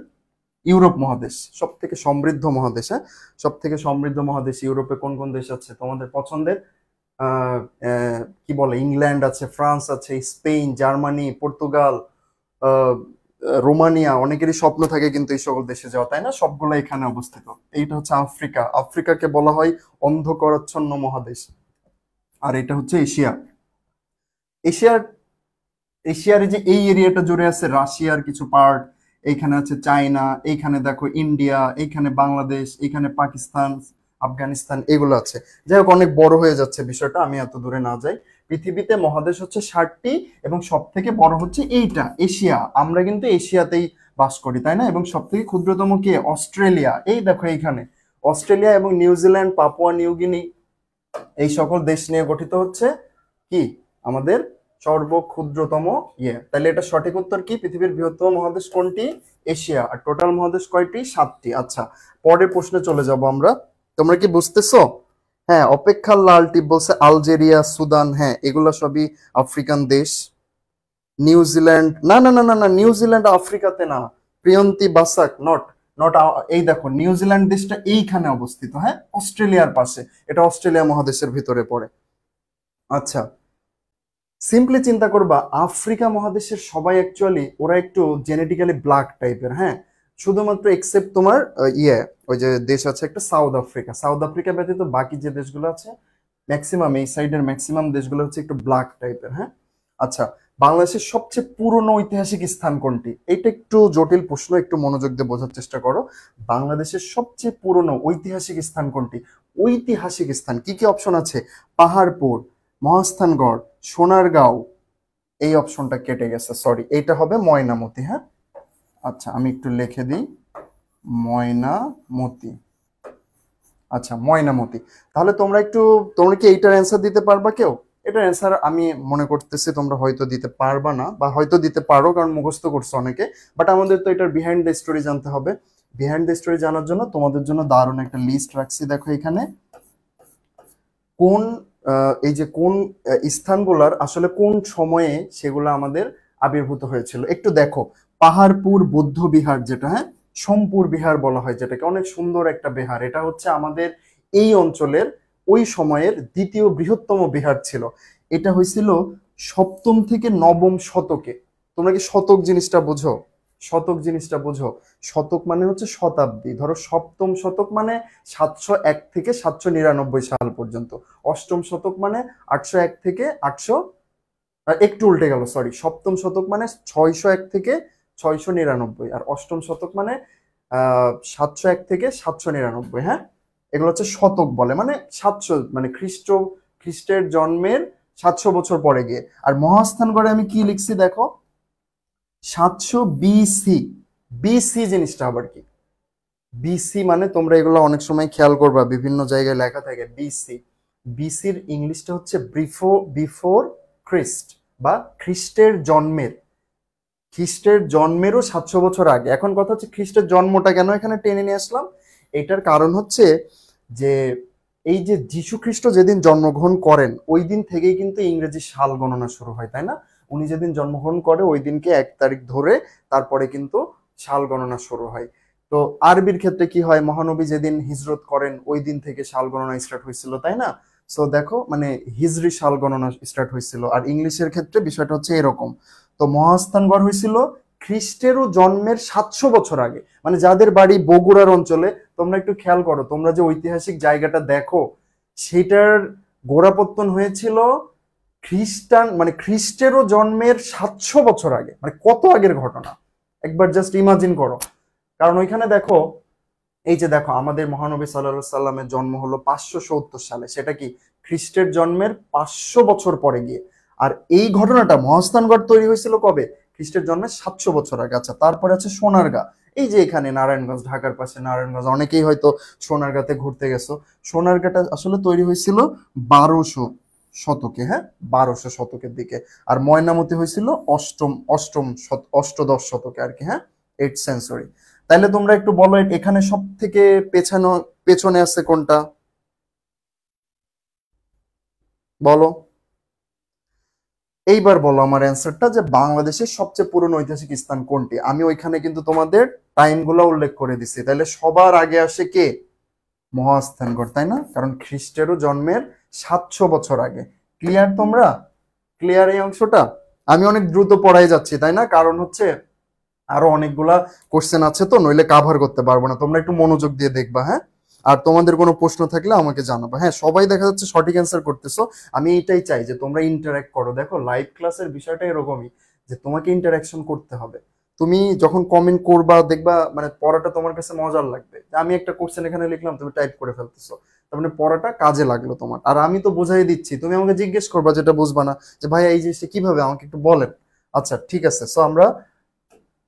ইউরোপ মহাদেশ, সব থেকে সমৃদ্ধ মহাদেশ, হ্যাঁ। সব থেকে সমৃদ্ধ মহাদেশ ইউরোপে কোন কোন দেশ আছে তোমাদের পছন্দের? আহ কি বলে, ইংল্যান্ড আছে, ফ্রান্স আছে, স্পেন, জার্মানি, পর্তুগাল, আহ, রোমানিয়া। অনেকেরই স্বপ্ন থাকে কিন্তু এই সকল দেশে যাওয়া, তাই না? সবগুলো এখানে অবস্থিত। এইটা হচ্ছে আফ্রিকা, আফ্রিকাকে বলা হয় অন্ধকারাচ্ছন্ন মহাদেশ। আর এটা হচ্ছে এশিয়া। এশিয়ার এশিয়ার এই যে এই এরিয়াটা জুড়ে আছে রাশিয়ার কিছু পার্ট, এইখানে আছে চায়না, এইখানে দেখো ইন্ডিয়া, এইখানে বাংলাদেশ, এইখানে পাকিস্তান, আফগানিস্তান, এগুলো আছে। যাই হোক, অনেক বড় হয়ে যাচ্ছে বিষয়টা, আমি এত দূরে না যাই। পৃথিবীতে মহাদেশ হচ্ছে 7টি, এবং সব থেকে বড় হচ্ছে এইটা এশিয়া। আমরা কিন্তু এশিয়াতেই বাস করি, তাই না? এবং সব থেকে ক্ষুদ্রতম কে? অস্ট্রেলিয়া। এই দেখো এইখানে অস্ট্রেলিয়া এবং নিউজিল্যান্ড, পাপুয়া নিউগিনি, এই সকল দেশ নিয়ে গঠিত হচ্ছে কি আমাদের সর্বক্ষুদ্রতম ইয়ে। তাহলে এটা সঠিক উত্তর কি? পৃথিবীর বৃহত্তম মহাদেশ কোনটি? এশিয়া। আর টোটাল মহাদেশ কয়টি? 7টি। আচ্ছা, পরের প্রশ্নে চলে যাব আমরা। তোমরা কি বুঝতেছো? হ্যাঁ, অপেক্ষার লাল টিপ বলছে আলজেরিয়া, সুদান, হ্যাঁ, এগুলো সবই আফ্রিকান দেশ। নিউজিল্যান্ড, না না না না না, নিউজিল্যান্ড আফ্রিকাতে না। Priyanti Basak, not not. এই দেখো নিউজিল্যান্ড দেশটা এইখানে অবস্থিত, হ্যাঁ, অস্ট্রেলিয়ার পাশে। এটা অস্ট্রেলিয়া মহাদেশের ভিতরে পড়ে। আচ্ছা, সিম্পলি চিন্তা করবা, আফ্রিকা মহাদেশের সবাই অ্যাকচুয়ালি ওরা একটু জেনেটিক্যালি ব্ল্যাক টাইপের, হ্যাঁ। শুধুমাত্র এক্সেপ্ট তোমার ওই যে দেশ আছে একটা সাউথ আফ্রিকা, সাউথ আফ্রিকা ব্যতীত বাকি যে দেশগুলো আছে ম্যাক্সিমাম এই সাইডের ম্যাক্সিমাম দেশগুলো হচ্ছে একটু ব্ল্যাক টাইপের। হ্যাঁ, আচ্ছা, বাংলাদেশের সবচেয়ে পুরনো ঐতিহাসিক স্থান কোনটি? এটা একটু জটিল প্রশ্ন, একটু মনোযোগ দিয়ে বোঝার চেষ্টা করো। বাংলাদেশের সবচেয়ে পুরনো ঐতিহাসিক স্থান কোনটি? ঐতিহাসিক স্থান কি কি অপশন আছে? পাহাড়পুর, মহাস্থানগড়, সোনারগাঁও। এই অপশনটা কেটে গেছে, সরি, এইটা হবে ময়নামতি। হ্যাঁ, আচ্ছা আমি একটু লিখে দিই, ময়নামতি। আচ্ছা, ময়নামতি। তাহলে তোমরা কি এইটার অ্যান্সার দিতে পারবা কেউ? এটার অ্যান্সার আমি মনে করতেছি তোমরা হয়তো দিতে পারবা না, বা হয়তো দিতে পারো কারণ মুখস্থ করছো অনেকে। বাট আমাদের তো এটার বিহাইন্ড দ্য স্টোরি জানতে হবে। বিহাইন্ড দ্য স্টোরি জানার জন্য তোমাদের জন্য দারুণ একটা লিস্ট রাখছি, দেখো এখানে কোন এই যে কোন স্থানগুলার আসলে কোন সময়ে সেগুলো আমাদের আবির্ভূত হয়েছিল একটু দেখো। পাহাড়পুর বৌদ্ধ বিহার, যেটা হ্যাঁ সোমপুর বিহার বলা হয়, যেটাকে অনেক সুন্দর একটা বিহার, এটা হচ্ছে আমাদের এই অঞ্চলের ওই সময়ের দ্বিতীয় বৃহত্তম বিহার ছিল। এটা হয়েছিল সপ্তম থেকে নবম শতকে। তোমরা কি শতক জিনিসটা বোঝো? শতক জিনিসটা বোঝো? শতক মানে হচ্ছে শতাব্দী। ধরো সপ্তম শতক মানে 701 থেকে 799 সাল পর্যন্ত। অষ্টম শতক মানে 801 থেকে 800, একটু উল্টে গেল, সরি, সপ্তম শতক মানে 601 থেকে 699, আর অষ্টম শতক মানে 701 থেকে 799। হ্যাঁ, এগুলো হচ্ছে শতক বলে, মানে 700, মানে খ্রিস্টের জন্মের 700 বছর পরে গিয়ে। আর মহাস্থানগড়ে আমি কি লিখছি দেখো, 700 বিসি। বিসি জিনিসটা আবার কি? বিসি মানে তোমরা এগুলো অনেক সময় খেয়াল করবা, বিভিন্ন জায়গায় লেখা থাকে বিসি। বিসির ইংলিশটা হচ্ছে বিফোর খ্রিস্ট, বা খ্রিস্টের জন্মেরও 700 বছর আগে। এখন কথা হচ্ছে খ্রিস্টের জন্মটা কেন এখানে টেনে নিয়ে আসলাম? এটার কারণ হচ্ছে যে এই যে যীশু খ্রিস্ট যেদিন জন্মগ্রহণ করেন ওই দিন থেকেই কিন্তু ইংরেজি সাল গণনা শুরু হয়, তাই না? উনি যেদিন জন্মগ্রহণ করে ওই দিনকে 1 তারিখ ধরে তারপরে কিন্তু সাল গণনা শুরু হয়। তো আরবির ক্ষেত্রে কি হয়, মহানবী যেদিন হিজরত করেন ওই দিন থেকে সাল গণনা স্টার্ট হয়েছিল, তাই না? সো দেখো, মানে হিজরি সাল গণনা স্টার্ট হয়েছিল। আর ইংলিশের ক্ষেত্রে বিষয়টা হচ্ছে এরকম। তো মহাস্থানগড় হয়েছিল খ্রিস্টেরও জন্মের 700 বছর আগে। মানে যাদের বাড়ি বগুড়ার অঞ্চলে, তোমরা একটু খেয়াল করো, তোমরা যে ঐতিহাসিক জায়গাটা দেখো সেটার গোড়াপত্তন হয়েছিল মানে খ্রিস্টেরও জন্মের 700 বছর আগে। মানে কত আগের ঘটনা, একবার জাস্ট ইমাজিন করো। কারণ ওইখানে দেখো, এই যে দেখো, আমাদের মহানবী সাল্লাল্লাহু সাল্লামের জন্ম হলো 570 সালে, সেটা কি খ্রিস্টের জন্মের 500 বছর পরে গিয়ে। আর এই ঘটনাটা মহাস্থানগড় তৈরি হয়েছিল কবে? খ্রিস্টের জন্মের 700 বছর আগে। আচ্ছা, তারপরে আছে সোনারগাঁ। এই যে এখানে নারায়ণগঞ্জ, ঢাকার পাশে নারায়ণগঞ্জ, অনেকেই হয়তো সোনারগাঁতে ঘুরতে গেছো। সোনারগাঁটা আসলে তৈরি হয়েছিল 1200 শতকে। হ্যাঁ, 1200 শতকের দিকে। আর ময়নামতি হয়েছিল অষ্টদশ শতকে আর কি। হ্যাঁ, 8th সেঞ্চুরি। তাইলে তোমরা একটু বলো এখানে সব থেকে পেছনে আছে কোনটা? বলো, এইবার বলো আমার অ্যান্সারটা, যে বাংলাদেশের সবচেয়ে পুরনো ঐতিহাসিক স্থান কোনটি। আমি ওইখানে কিন্তু তোমাদের টাইমগুলো উল্লেখ করে দিছি। তাহলে সবার আগে আসে কে? মহাস্থানগড়, তাই না? কারণ খ্রিস্টেরও জন্মের 700 বছর আগে। ক্লিয়ার তোমরা? ক্লিয়ার এই অংশটা? আমি অনেক দ্রুত পড়াই যাচ্ছি, তাই না? কারণ হচ্ছে আরো অনেকগুলা কোশ্চেন আছে, তো নইলে কাভার করতে পারবো না। তোমরা একটু মনোযোগ দিয়ে দেখবা, হ্যাঁ? আর তোমাদের কোনো প্রশ্ন থাকলে আমাকে জানাবা। হ্যাঁ, সবাই দেখা যাচ্ছে সঠিক অ্যান্সার করতেছো। আমি এটাই চাই যে তোমরা ইন্টারঅ্যাক্ট করো। দেখো, লাইভ ক্লাসের বিষয়টা এরকমই, যে তোমাকে ইন্টারঅ্যাকশন করতে হবে। তুমি যখন কমেন্ট করবা দেখবা মানে পড়াটা তোমার কাছে মজার লাগবে। আমি একটা কোশ্চেন এখানে লিখলাম, তুমি টাইপ করে ফেলতেছো, তার মানে পড়াটা কাজে লাগলো তোমার। আর আমি তো বোঝাই দিচ্ছি, তুমি আমাকে জিজ্ঞেস করবা যেটা বুঝবা না, যে ভাই এই জিনিসটা কিভাবে, আমাকে একটু বলেন। আচ্ছা ঠিক আছে, সো আমরা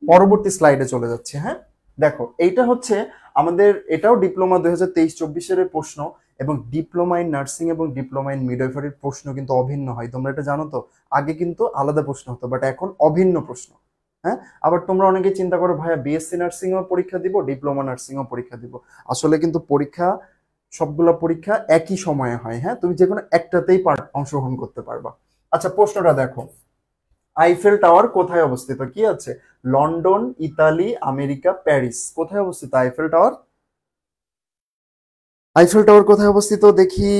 পরবর্তী স্লাইডে চলে যাচ্ছে। হ্যাঁ, দেখো এইটা হচ্ছে আমাদের, এটাও ডিপ্লোমা 2023-24 এর প্রশ্ন, এবং ডিপ্লোমা ইন নার্সিং এবং ডিপ্লোমা ইন মিডওয়াইফারির প্রশ্ন কিন্তু অভিন্ন হয়। তোমরা এটা জানো তো? আগে কিন্তু আলাদা প্রশ্ন হতো, বাট এখন অভিন্ন প্রশ্ন। হ্যাঁ, আবার তোমরা অনেকে চিন্তা করো ভাইয়া বিএসসি নার্সিং এও পরীক্ষা দিব, ডিপ্লোমা নার্সিং এও পরীক্ষা দিব। আসলে কিন্তু পরীক্ষা, সবগুলো পরীক্ষা একই সময়ে হয়। হ্যাঁ, তুমি যে কোনো একটাতেই অংশগ্রহণ করতে পারবা। আচ্ছা, প্রশ্নটা দেখো, আইফেল টাওয়ার কোথায় অবস্থিত? কি আছে? London, Italy, America, Paris. কোথায় অবস্থিত আইফেল টাওয়ার? আইফেল টাওয়ার কোথায় অবস্থিত দেখি?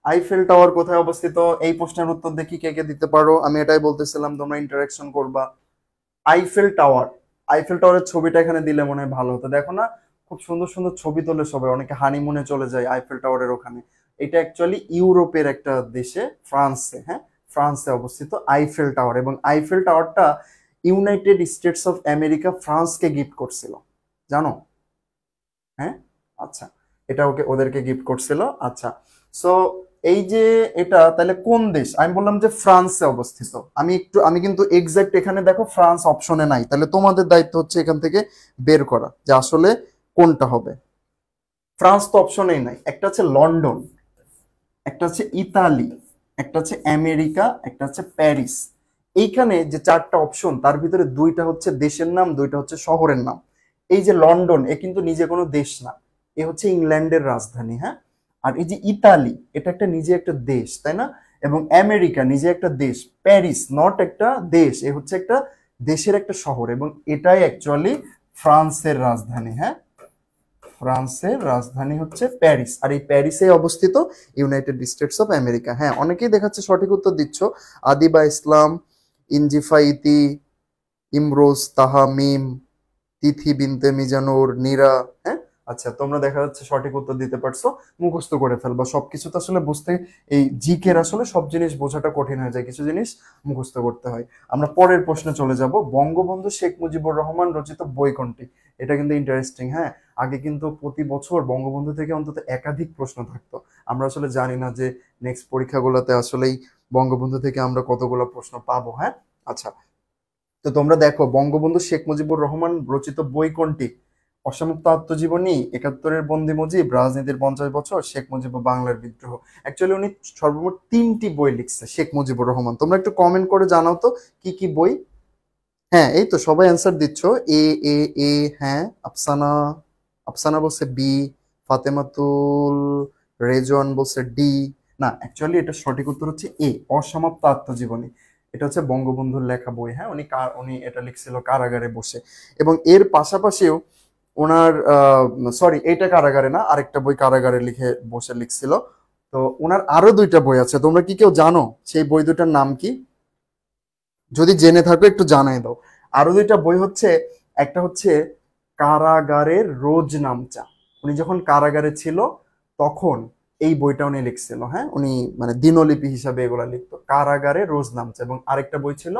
আইফেল টাওয়ার কোথায় অবস্থিত? এই প্রশ্নের উত্তর দেখি কে কে দিতে পারো। আমি এটাই বলতেছিলাম, তোমরা ইন্টারাকশন করবা। আইফেল টাওয়ার, আইফেল টাওয়ারের ছবিটা এখানে দিলে মনে হয় ভালো হতো। দেখো না, খুব সুন্দর সুন্দর ছবি তোলে সবাই, অনেকে হানিমুনে চলে যায় আইফেল টাওয়ারের ওখানে। এটা অ্যাকচুয়ালি ইউরোপের একটা দেশে, ফ্রান্সে, হ্যাঁ ফ্রান্সে অবস্থিত আইফেল টাওয়ার। এবং আইফেল টাওয়ারটা ইউনাইটেড স্টেটস অফ আমেরিকা ফ্রান্সকে গিফট করছিল, জানো? হ্যাঁ, আচ্ছা, এটা ওদেরকে গিফট করছিল। আচ্ছা, সো এই যে এটা তাহলে কোন দেশ? আমি বললাম যে ফ্রান্সে অবস্থিত। আমি কিন্তু এক্সাক্ট এখানে দেখো ফ্রান্স অপশনে নাই, তাহলে তোমাদের দায়িত্ব হচ্ছে এখান থেকে বের করা যে আসলে কোনটা হবে। ফ্রান্স তো অপশনেই নাই। একটা হচ্ছে লন্ডন, একটা হচ্ছে ইতালি, একটা হচ্ছে আমেরিকা, একটা হচ্ছে প্যারিস। এইখানে যে চারটা অপশন তার ভিতরে দুইটা হচ্ছে দেশের নাম, দুইটা হচ্ছে শহরের নাম। এই যে লন্ডন, এ কিন্তু নিজে কোনো দেশ না, এ হচ্ছে ইংল্যান্ডের রাজধানী, হ্যাঁ। আর এই যে ইতালি, এটা একটা নিজে একটা দেশ, তাই না? এবং আমেরিকা নিজে একটা দেশ। প্যারিস নট একটা দেশ, এ হচ্ছে একটা দেশের একটা শহর, এবং এটাই অ্যাকচুয়ালি ফ্রান্সের রাজধানী, হ্যাঁ। ফ্রান্সের রাজধানী হচ্ছে প্যারিস, আর এই প্যারিসে অবস্থিত ইউনাইটেড স্টেটস অফ আমেরিকা। হ্যাঁ, অনেকেই দেখাচ্ছে সঠিক উত্তর দিচ্ছ। আদিবা ইসলাম, ইনজিফা ইতি, ইমরোজ তাহা মিম, তিথি বিনতে মিজানুর, নীরা। হ্যাঁ, আচ্ছা, তোমরা দেখা যাচ্ছে সঠিক উত্তর দিতে পারছো। মুখস্থ করে ফেলবা সবকিছু, তো আসলে বুঝতে এই জিকের আসলে সব জিনিস বোঝাটা কঠিন হয়ে যায়, কিছু জিনিস মুখস্থ করতে হয়। আমরা পরের প্রশ্নে চলে যাব। বঙ্গবন্ধু শেখ মুজিবুর রহমান রচিত বই কোনটি? এটা কিন্তু ইন্টারেস্টিং। হ্যাঁ, আগে কিন্তু প্রতি বছর বঙ্গবন্ধু থেকে অন্তত একাধিক প্রশ্ন থাকতো। আমরা আসলে জানি না যে নেক্সট পরীক্ষাগুলোতে আসলেই বঙ্গবন্ধু থেকে আমরা কতগুলো প্রশ্ন পাবো। হ্যাঁ, আচ্ছা, তো তোমরা দেখো বঙ্গবন্ধু শেখ মুজিবুর রহমান রচিত বই কোনটি? অসমাপ্ত আত্মজীবনী, একাত্তরের বন্দি মুজিব, রাজনীতির 50 বছর, শেখ মুজিব ও বাংলার বিদ্রোহ। অ্যাকচুয়ালি উনি সর্বমোট 3টি বই লিখছে শেখ মুজিবুর রহমান। তোমরা একটু কমেন্ট করে জানাও তো কি কি বই। হ্যাঁ, এই তো সবাই অ্যান্সার দিচ্ছ। এ এ এ হ্যাঁ, আফসানা, আফসানা বলছে বি, ফাতেমাতুল রেজওয়ান বলছে ডি। না, অ্যাকচুয়ালি এটা সঠিক উত্তর হচ্ছে এ, অসমাপ্ত আত্মজীবনী। এটা হচ্ছে বঙ্গবন্ধুর লেখা বই। হ্যাঁ, উনি এটা লিখছিল কারাগারে বসে। এবং এর পাশাপাশিও ওনার সরি, এইটা কারাগারে না, আরেকটা বই কারাগারে লিখে বসে লিখছিল। তো ওনার আরো 2টা বই আছে, তোমরা কি কেউ জানো সেই বই দুটার নাম কি? যদি জেনে থাকো একটু জানাই দাও। আরো 2টা বই হচ্ছে, একটা হচ্ছে কারাগারের রোজ নামচা। উনি যখন কারাগারে ছিল তখন এই বইটা উনি লিখছিল। হ্যাঁ, উনি মানে দিনলিপি হিসাবে এগুলা লিখতো, কারাগারে রোজ নামচা। এবং আরেকটা বই ছিল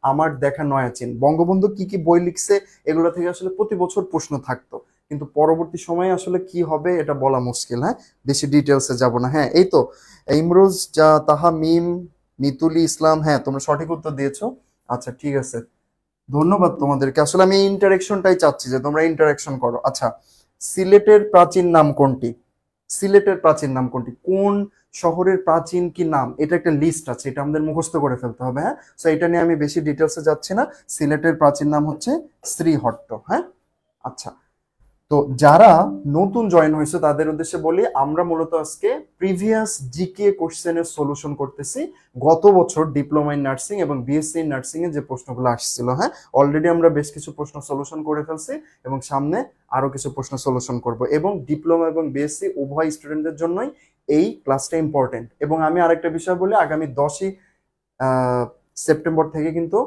আমার দেখা নয়া চীন। বঙ্গবন্ধু কি কি বই লিখছে এগুলো থেকে আসলে প্রতি বছর প্রশ্ন থাকতো, কিন্তু পরবর্তী সময়ে আসলে কি হবে এটা বলা মুশকিল। হ্যাঁ, বেশি ডিটেলসে যাব না। হ্যাঁ, এই তো ইমরোজ যা তাহা মিম, মিতুলি ইসলাম। হ্যাঁ, তোমরা সঠিক উত্তর দিয়েছো। আচ্ছা, ঠিক আছে, ধন্যবাদ তোমাদেরকে। আসলে আমি এই ইন্টারেকশনটাই চাচ্ছি যে তোমরা ইন্টারেকশন করো। আচ্ছা, সিলেটের প্রাচীন নাম কোনটি? সিলেটের প্রাচীন নাম কোনটি? কোন শহরের প্রাচীন কি নাম? এটা একটা লিস্ট আছে, এটা আমাদের মুখস্থ করে ফেলতে হবে। হ্যাঁ, সো এটা নিয়ে আমি বেশি ডিটেলসে যাচ্ছি না। সিলেটের প্রাচীন নাম হচ্ছে শ্রীহট্ট। হ্যাঁ, আচ্ছা, তো যারা নতুন জয়েন হয়েছে তাদের উদ্দেশ্যে বলি, আমরা মূলত আজকে প্রিভিয়াস জিকে কোশ্চেনের সলিউশন করতেছি। গত বছর ডিপ্লোমা ইন নার্সিং এবং বিএসসি ইন নার্সিং এর যে প্রশ্নগুলো আসছিল, হ্যাঁ, অলরেডি আমরা বেশ কিছু প্রশ্ন সলিউশন করে ফেলছি এবং সামনে আরো কিছু প্রশ্ন সলিউশন করব। এবং ডিপ্লোমা এবং বিএসসি উভয় স্টুডেন্টদের জন্যই এই ক্লাসটা ইম্পর্টেন্ট। এবং আমি আরেকটা বিষয় বলি, আগামী 10ই সেপ্টেম্বর থেকে কিন্তু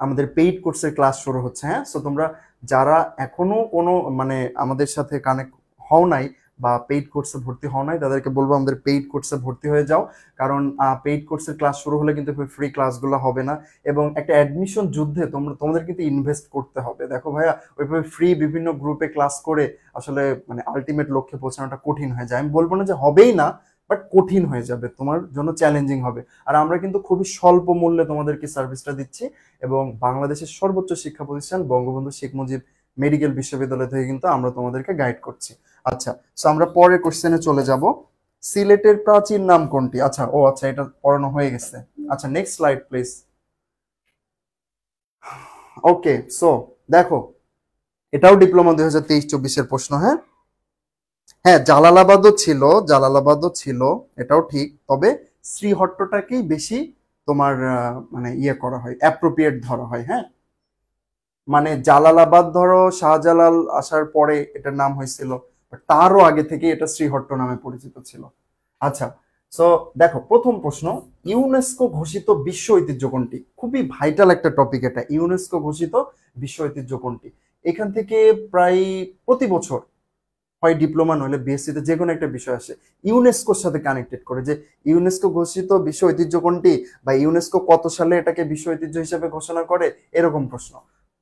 আমাদের পেইড কোর্সের ক্লাস শুরু হচ্ছে। হ্যাঁ, সো তোমরা যারা এখনো কোনো মানে আমাদের সাথে কানেক্ট হও নাই বা পেইড কোর্সে ভর্তি হও নাই, তাদেরকে বলবো আমাদের পেইড কোর্সে ভর্তি হয়ে যাও। কারণ পেইড কোর্সের ক্লাস শুরু হলে কিন্তু ফ্রি ক্লাসগুলো হবে না, এবং একটা অ্যাডমিশন যুদ্ধে তোমাদের কিন্তু ইনভেস্ট করতে হবে। দেখো ভাইয়া, ওইভাবে ফ্রি বিভিন্ন গ্রুপে ক্লাস করে আসলে মানে আলটিমেট লক্ষ্যে পৌঁছানোটা কঠিন হয়ে যায়। আমি বলবো না যে হবেই না, বাট কঠিন হয়ে যাবে, তোমার জন্য চ্যালেঞ্জিং হবে। আর আমরা কিন্তু খুবই স্বল্প মূল্যে তোমাদেরকে সার্ভিসটা দিচ্ছি, এবং বাংলাদেশের সর্বোচ্চ শিক্ষা প্রতিষ্ঠান বঙ্গবন্ধু শেখ মুজিব মেডিকেল বিশ্ববিদ্যালয় থেকে কিন্তু আমরা তোমাদেরকে গাইড করছি। আচ্ছা, সো আমরা পরের কোশ্চেনে চলে যাব। সিলেটের প্রাচীন নাম কোনটি? আচ্ছা, আচ্ছা, এটা পড়ানো হয়ে গেছে। আচ্ছা, next slide please. Okay, so দেখো, এটাও ডিপ্লোমা 2023-24 প্রশ্ন। হ্যাঁ, হ্যাঁ, জালালাবাদও ছিল, এটাও ঠিক। তবে শ্রীহট্টটাকেই বেশি তোমার মানে ইয়ে করা হয়, অ্যাপ্রোপ্রিয়েট ধরা হয়। হ্যাঁ, মানে জালালাবাদ ধরো শাহজালাল আসার পরে এটার নাম হয়েছিল, তারও আগে থেকে এটা শ্রীহট্ট নামে পরিচিত ছিল। আচ্ছা, সো দেখো প্রথম প্রশ্ন, ইউনেস্কো ঘোষিত বিশ্ব ঐতিহ্য কোনটি? খুবই ভাইটাল একটা টপিক এটা, ইউনেস্কো ঘোষিত বিশ্ব ঐতিহ্য কোনটি? এখান থেকে প্রায় প্রতি বছর হয় ডিপ্লোমা নইলে বিএসসি তে যে কোনো একটা বিষয় আসে ইউনেস্কোর সাথে কানেক্টেড করে, যে ইউনেস্কো ঘোষিত বিশ্ব ঐতিহ্য কোনটি, বা ইউনেস্কো কত সালে এটাকে বিশ্ব ঐতিহ্য হিসেবে ঘোষণা করে, এরকম প্রশ্ন।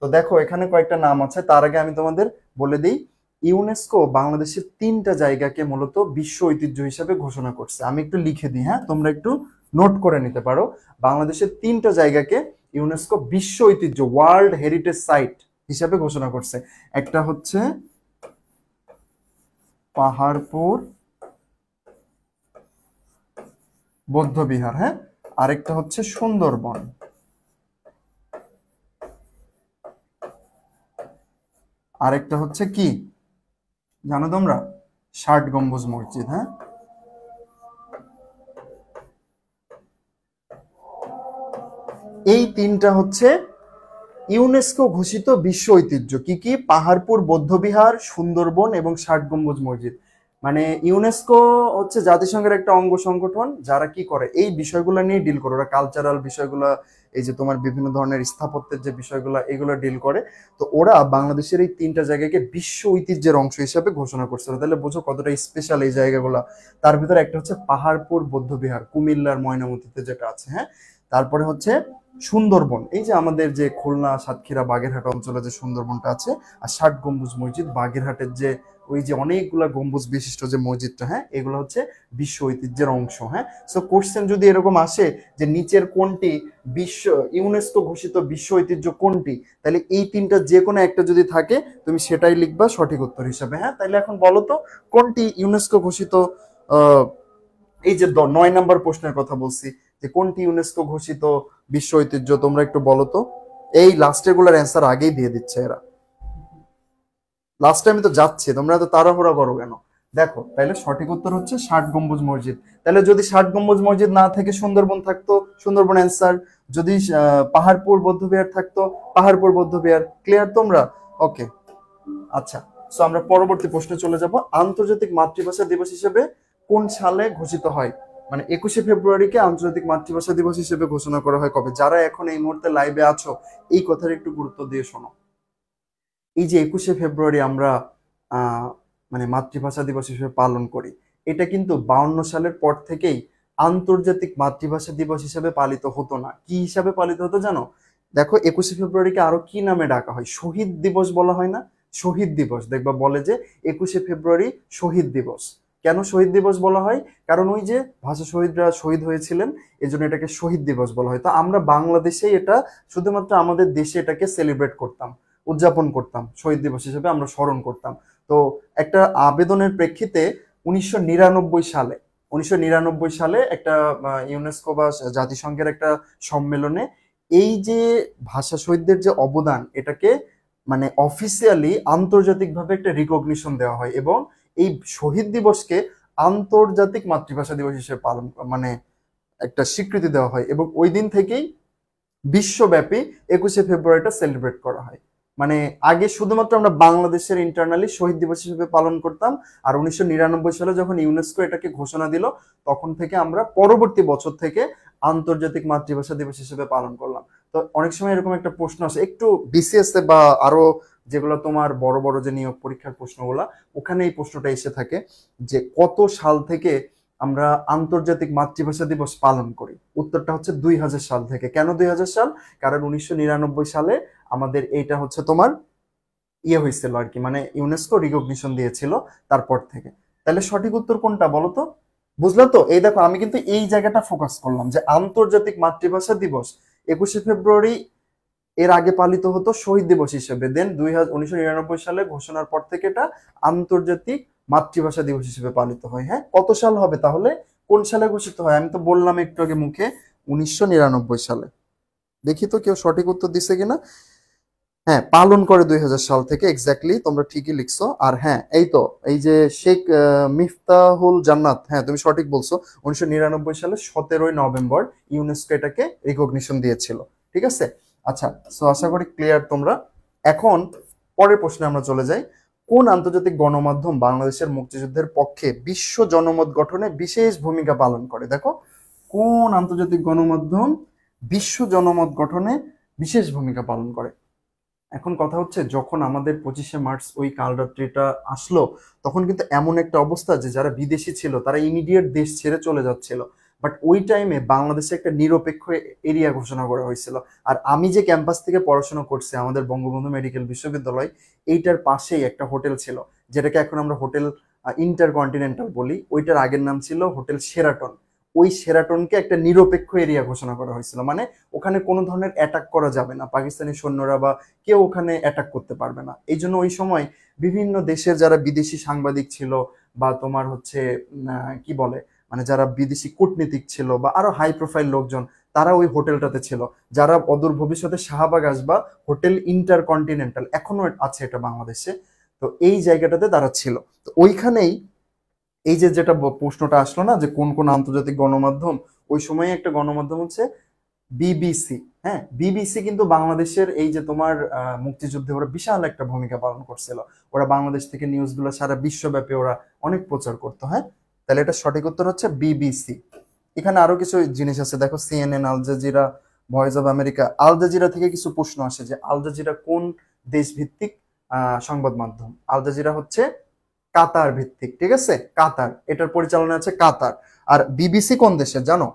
তো দেখো এখানে কয়েকটা নাম আছে, তার আগে আমি তোমাদের বলে দিই ইউনেস্কো বাংলাদেশের 3টা জায়গাকে মূলত বিশ্ব ঐতিহ্য হিসেবে ঘোষণা করছে। আমি একটু লিখে দিই, হ্যাঁ তোমরা একটু নোট করে নিতে পারো। বাংলাদেশের 3টা জায়গাকে ইউনেস্কো বিশ্ব ঐতিহ্য ওয়ার্ল্ড হেরিটেজ সাইট হিসাবে ঘোষণা করছে। একটা হচ্ছে পাহাড়পুর বৌদ্ধবিহার, হ্যাঁ, আরেকটা হচ্ছে সুন্দরবন, আরেকটা হচ্ছে কি জানো তোমরা, 60 গম্বুজ মসজিদ। হ্যাঁ, এই 3টা হচ্ছে ইউনেস্কো ঘোষিত বিশ্ব ঐতিহ্য। কি কি? পাহাড়পুর বৌদ্ধবিহার, সুন্দরবন এবং 60 গম্বুজ মসজিদ। মানে ইউনেস্কো হচ্ছে জাতিসংঘের একটা অঙ্গ সংগঠন যারা কি করে এই বিষয়গুলো নিয়ে ডিল করে, ওরা কালচারাল বিষয়গুলো, এই যে তোমার বিভিন্ন ধরনের স্থাপত্যের যে বিষয়গুলো এগুলো ডিল করে। তো ওরা বাংলাদেশের এই 3টা জায়গাকে বিশ্ব ঐতিহ্যের অংশ হিসেবে ঘোষণা করছিল। তাহলে বোঝো কতটা স্পেশাল এই জায়গাগুলো। তার ভিতরে একটা হচ্ছে পাহাড়পুর বৌদ্ধবিহার, কুমিল্লার ময়নামতিতে যেটা আছে। হ্যাঁ, তারপরে হচ্ছে সুন্দরবন, এই যে আমাদের যে খুলনা, সাতক্ষীরা, বাগেরহাট অঞ্চলে যে সুন্দরবনটা আছে। আর 60 গম্বুজ মসজিদ, বাগেরহাটের যে ওই যে অনেকগুলা গম্বুজ বিশিষ্ট যে মসজিদটা, হ্যাঁ, এগুলো হচ্ছে বিশ্ব ঐতিহ্যের অংশ। হ্যাঁ, সো কোশ্চেন যদি এরকম আসে যে নিচের কোনটি বিশ্ব ইউনেস্কো ঘোষিত বিশ্ব ঐতিহ্য কোনটি, তাহলে এই 3টা যে কোনো একটা যদি থাকে তুমি সেটাই লিখবা সঠিক উত্তর হিসাবে। হ্যাঁ, তাহলে এখন বলো তো কোনটি ইউনেস্কো ঘোষিত, আহ এই যে 9 নাম্বার প্রশ্নের কথা বলছি, যে কোনটি ইউনেস্কো ঘোষিত বিশ্ব ঐতিহ্য, তোমরা একটু বলো তো। এই লাস্টের গুলার অ্যান্সার আগেই দিয়ে দিচ্ছে এরা। লাস্ট টাইমে তো যাচ্ছে, তোমরা তো তাড়াহুড়া করো কেন? দেখো তাহলে সঠিক উত্তর হচ্ছে 60 গম্বুজ মসজিদ। তাহলে যদি 60 গম্বুজ মসজিদ না থেকে সুন্দরবন থাকতো, সুন্দরবন অ্যান্সার। যদি পাহাড়পুর বৌদ্ধবিহার থাকতো, পাহাড়পুর বৌদ্ধবিহার। ক্লিয়ার তোমরা? ওকে, আচ্ছা। সো আমরা পরবর্তী প্রশ্নে চলে যাব। আন্তর্জাতিক মাতৃভাষা দিবস হিসেবে কোন সালে ঘোষিত হয়? মানে 21শে ফেব্রুয়ারিকে আন্তর্জাতিক মাতৃভাষা দিবস হিসেবে ঘোষণা করা হয় কবে? যারা এখন এই মুহূর্তে লাইভে আছো এই কথাটা একটু গুরুত্ব দিয়ে শোনো। এই যে 21শে ফেব্রুয়ারি আমরা আহ মানে মাতৃভাষা দিবস হিসেবে পালন করি, এটা কিন্তু 52 সালের পর থেকেই আন্তর্জাতিক মাতৃভাষা দিবস হিসেবে পালিত হতো না। কি হিসাবে পালিত হতো জানো? দেখো 21শে ফেব্রুয়ারিকে আরো কি নামে ডাকা হয়? শহীদ দিবস বলা হয় না? শহীদ দিবস, দেখবা বলে যে 21শে ফেব্রুয়ারি শহীদ দিবস। কেন শহীদ দিবস বলা হয়? কারণ ওই যে ভাষা শহীদরা শহীদ হয়েছিলেন, এজন্য এটাকে শহীদ দিবস বলা হয়। তো আমরা বাংলাদেশেই এটা শুধুমাত্র আমাদের দেশে এটাকে সেলিব্রেট করতাম, উদযাপন করতাম, শহীদ দিবস হিসেবে আমরা স্মরণ করতাম। তো একটা আবেদনের প্রেক্ষিতে 1999 সালে একটা ইউনেস্কো বা জাতিসংঘের একটা সম্মেলনে এই যে ভাষা শহীদদের যে অবদান, এটাকে মানে অফিসিয়ালি আন্তর্জাতিকভাবে একটা রিকগনিশন দেওয়া হয় এবং এই শহীদ দিবসকে আন্তর্জাতিক মাতৃভাষা দিবস হিসেবে পালন মানে একটা স্বীকৃতি দেওয়া হয় এবং ওই দিন থেকেই বিশ্বব্যাপী 21শে ফেব্রুয়ারিটা সেলিব্রেট করা হয়। মানে আগে শুধুমাত্র আমরা বাংলাদেশের ইন্টারনালি শহীদ দিবস হিসেবে পালন করতাম, আর 1999 সালে যখন ইউনেস্কো এটাকে ঘোষণা দিল তখন থেকে আমরা পরবর্তী বছর থেকে আন্তর্জাতিক মাতৃভাষা দিবস হিসেবে পালন করলাম। তো অনেক সময় এরকম একটা প্রশ্ন আসে একটু বিসিএস এ বা আরো যেগুলো তোমার বড় বড় যে নিয়োগ পরীক্ষার প্রশ্নগুলা, ওখানে এই প্রশ্নটা এসে থাকে যে কত সাল থেকে আমরা আন্তর্জাতিক মাতৃভাষা দিবস পালন করি। উত্তরটা হচ্ছে 2000 সাল থেকে। কেন 2000 সাল? কারণ 1999 সালে আমাদের এইটা হচ্ছে তোমার ইয়ে হয়েছিল আর কি, মানে ইউনেস্কো রিকগনিশন দিয়েছিল তারপর থেকে। তাহলে সঠিক উত্তর কোনটা বলো তো? বুঝলা তো? এই দেখো আমি কিন্তু এই জায়গাটা ফোকাস করলাম যে আন্তর্জাতিক মাতৃভাষা দিবস 21শে ফেব্রুয়ারি এর আগে পালিত হতো শহীদ দিবস হিসেবে, দেন 1999 সালে ঘোষণার পর থেকে এটা আন্তর্জাতিক মাতৃভাষা দিবস হিসেবে পালিত হয়। হ্যাঁ, কত সাল হবে তাহলে? কোন সালে ঘোষিত হয়? আমি তো বললাম একটু আগে মুখে 1999 সালে। দেখি তো কেউ সঠিক উত্তর দিছে কিনা। হ্যাঁ, পালন করে 2000 সাল থেকে, এক্স্যাক্টলি তোমরা ঠিকই লিখছো। আর হ্যাঁ, এই তো এই যে শেখ মিফতাহুল জান্নাত, হ্যাঁ তুমি সঠিক বলছো, 1999 সালে 17ই নভেম্বর ইউনেস্কো এটাকে রিকগনিশন দিয়েছিল। ঠিক আছে, আচ্ছা। সো আশা করি ক্লিয়ার তোমরা। এখন পরের প্রশ্নে আমরা চলে যাই। কোন আন্তর্জাতিক গণমাধ্যম বাংলাদেশের মুক্তিযুদ্ধের পক্ষে বিশ্ব জনমত গঠনে বিশেষ ভূমিকা পালন করে? দেখো কোন আন্তর্জাতিক গণমাধ্যম বিশ্ব জনমত গঠনে বিশেষ ভূমিকা পালন করে? এখন কথা হচ্ছে যখন আমাদের 25শে মার্চ ওই কালরাত্রিটা আসলো, তখন কিন্তু এমন একটা অবস্থা যে যারা বিদেশি ছিল তারা ইমিডিয়েট দেশ ছেড়ে চলে যাচ্ছিল। বাট ওই টাইমে বাংলাদেশে একটা নিরপেক্ষ এরিয়া ঘোষণা করা হয়েছিল। আর আমি যে ক্যাম্পাস থেকে পড়াশোনা করছি, আমাদের বঙ্গবন্ধু মেডিকেল বিশ্ববিদ্যালয়, এইটার পাশেই একটা হোটেল ছিল, যেটাকে এখন আমরা হোটেল ইন্টারকন্টিনেন্টাল বলি। ওইটার আগের নাম ছিল হোটেল শেরাটন। ওই শেরাটনকে একটা নিরপেক্ষ এরিয়া ঘোষণা করা হয়েছিল, মানে ওখানে কোনো ধরনের অ্যাটাক করা যাবে না, পাকিস্তানি সৈন্যরা বা কেউ ওখানে অ্যাটাক করতে পারবে না। এই জন্য ওই সময় বিভিন্ন দেশের যারা বিদেশি সাংবাদিক ছিল, বা তোমার হচ্ছে কি বলে, মানে যারা বিদেশি কূটনীতিক ছিল বা আরো হাই প্রোফাইল লোকজন, তারা ওই হোটেলটাতে ছিল। যারা অদূর ভবিষ্যতে শাহবাগ আসবা, হোটেল ইন্টারকন্টিনেন্টাল এখনো আছে এটা বাংলাদেশে, তো এই জায়গাটাতে তারা ছিল। তো ওইখানেই এই যে যেটা প্রশ্নটা আসলো না, যে কোন কোন আন্তর্জাতিক গণমাধ্যম, ওই সময় একটা গণমাধ্যম হচ্ছে বিবিসি। হ্যাঁ, বিবিসি কিন্তু বাংলাদেশের এই যে তোমার মুক্তিযুদ্ধে ওরা বিশাল একটা ভূমিকা পালন করছিল। ওরা বাংলাদেশ থেকে নিউজগুলো সারা বিশ্বব্যাপী ওরা অনেক প্রচার করতো। হ্যাঁ, তাহলে এটা সঠিক উত্তর হচ্ছে বিবিসি। এখানে আরো কিছু জিনিস আছে, দেখো CNN, Al Jazeera, voice of America. Al Jazeera থেকে কিছু প্রশ্ন আসে যে আল জাজিরা কোন দেশ ভিত্তিক সংবাদ মাধ্যম। আল জাজিরা হচ্ছে কাতার ভিত্তিক, ঠিক আছে, কাতার, এটার পরিচালনা আছে কাতার। আর বিবিসি কোন দেশে জানো?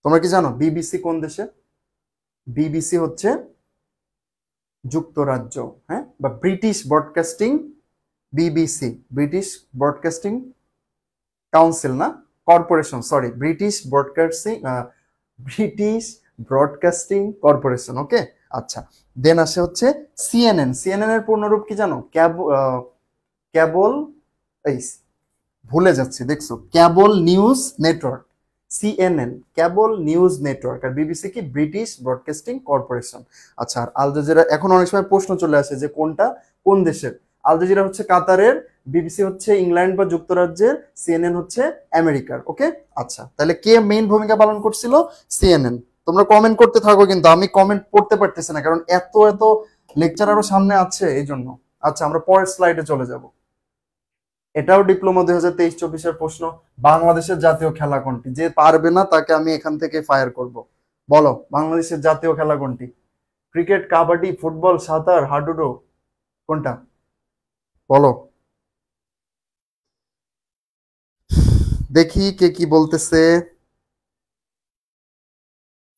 তোমরা কি জানো বিবিসি কোন দেশে? বিবিসি হচ্ছে যুক্তরাজ্য। হ্যাঁ, বা British broadcasting, BBC British broadcasting council, না corporation, sorry, British broadcasting corporation. Okay, আচ্ছা। দেন আসে হচ্ছে সিএনএন। সিএনএন এর পূর্ণরূপ কি জানো? ক্যাবল, এই ভুলে যাচ্ছি, দেখছো, cable news network. CNN cable news network, আর বিবিসি কি? British broadcasting corporation. আচ্ছা, আর আল জাজিরা, এখন অনেক সময় প্রশ্ন চলে আসে যে কোনটা কোন দেশের। আল জাজিরা হচ্ছে কাতারের, বিবিসি হচ্ছে ইংল্যান্ড বা যুক্তরাজ্যের, সিএনএন হচ্ছে আমেরিকার। ওকে, আচ্ছা, তাহলে কে মেইন ভূমিকা পালন করছিল? সিএনএন। তোমরা কমেন্ট করতে থাকো, কিন্তু আমি কমেন্ট পড়তে পারতেছি না, কারণ এত এত লেকচার আরো সামনে আছে, এই জন্য। আচ্ছা, আমরা পরের স্লাইডে চলে যাব। এটাও ডিপ্লোমা 2023-24-এর প্রশ্ন। বাংলাদেশের জাতীয় খেলা কোনটি? যে পারবে না তাকে আমি এখান থেকে ফায়ার করব। বলো, বাংলাদেশের জাতীয় খেলা কোনটি? ক্রিকেট, কাবাডি, ফুটবল, সাঁতার, হাডুডু, কোনটা? বলো দেখি কে কি বলতেছে।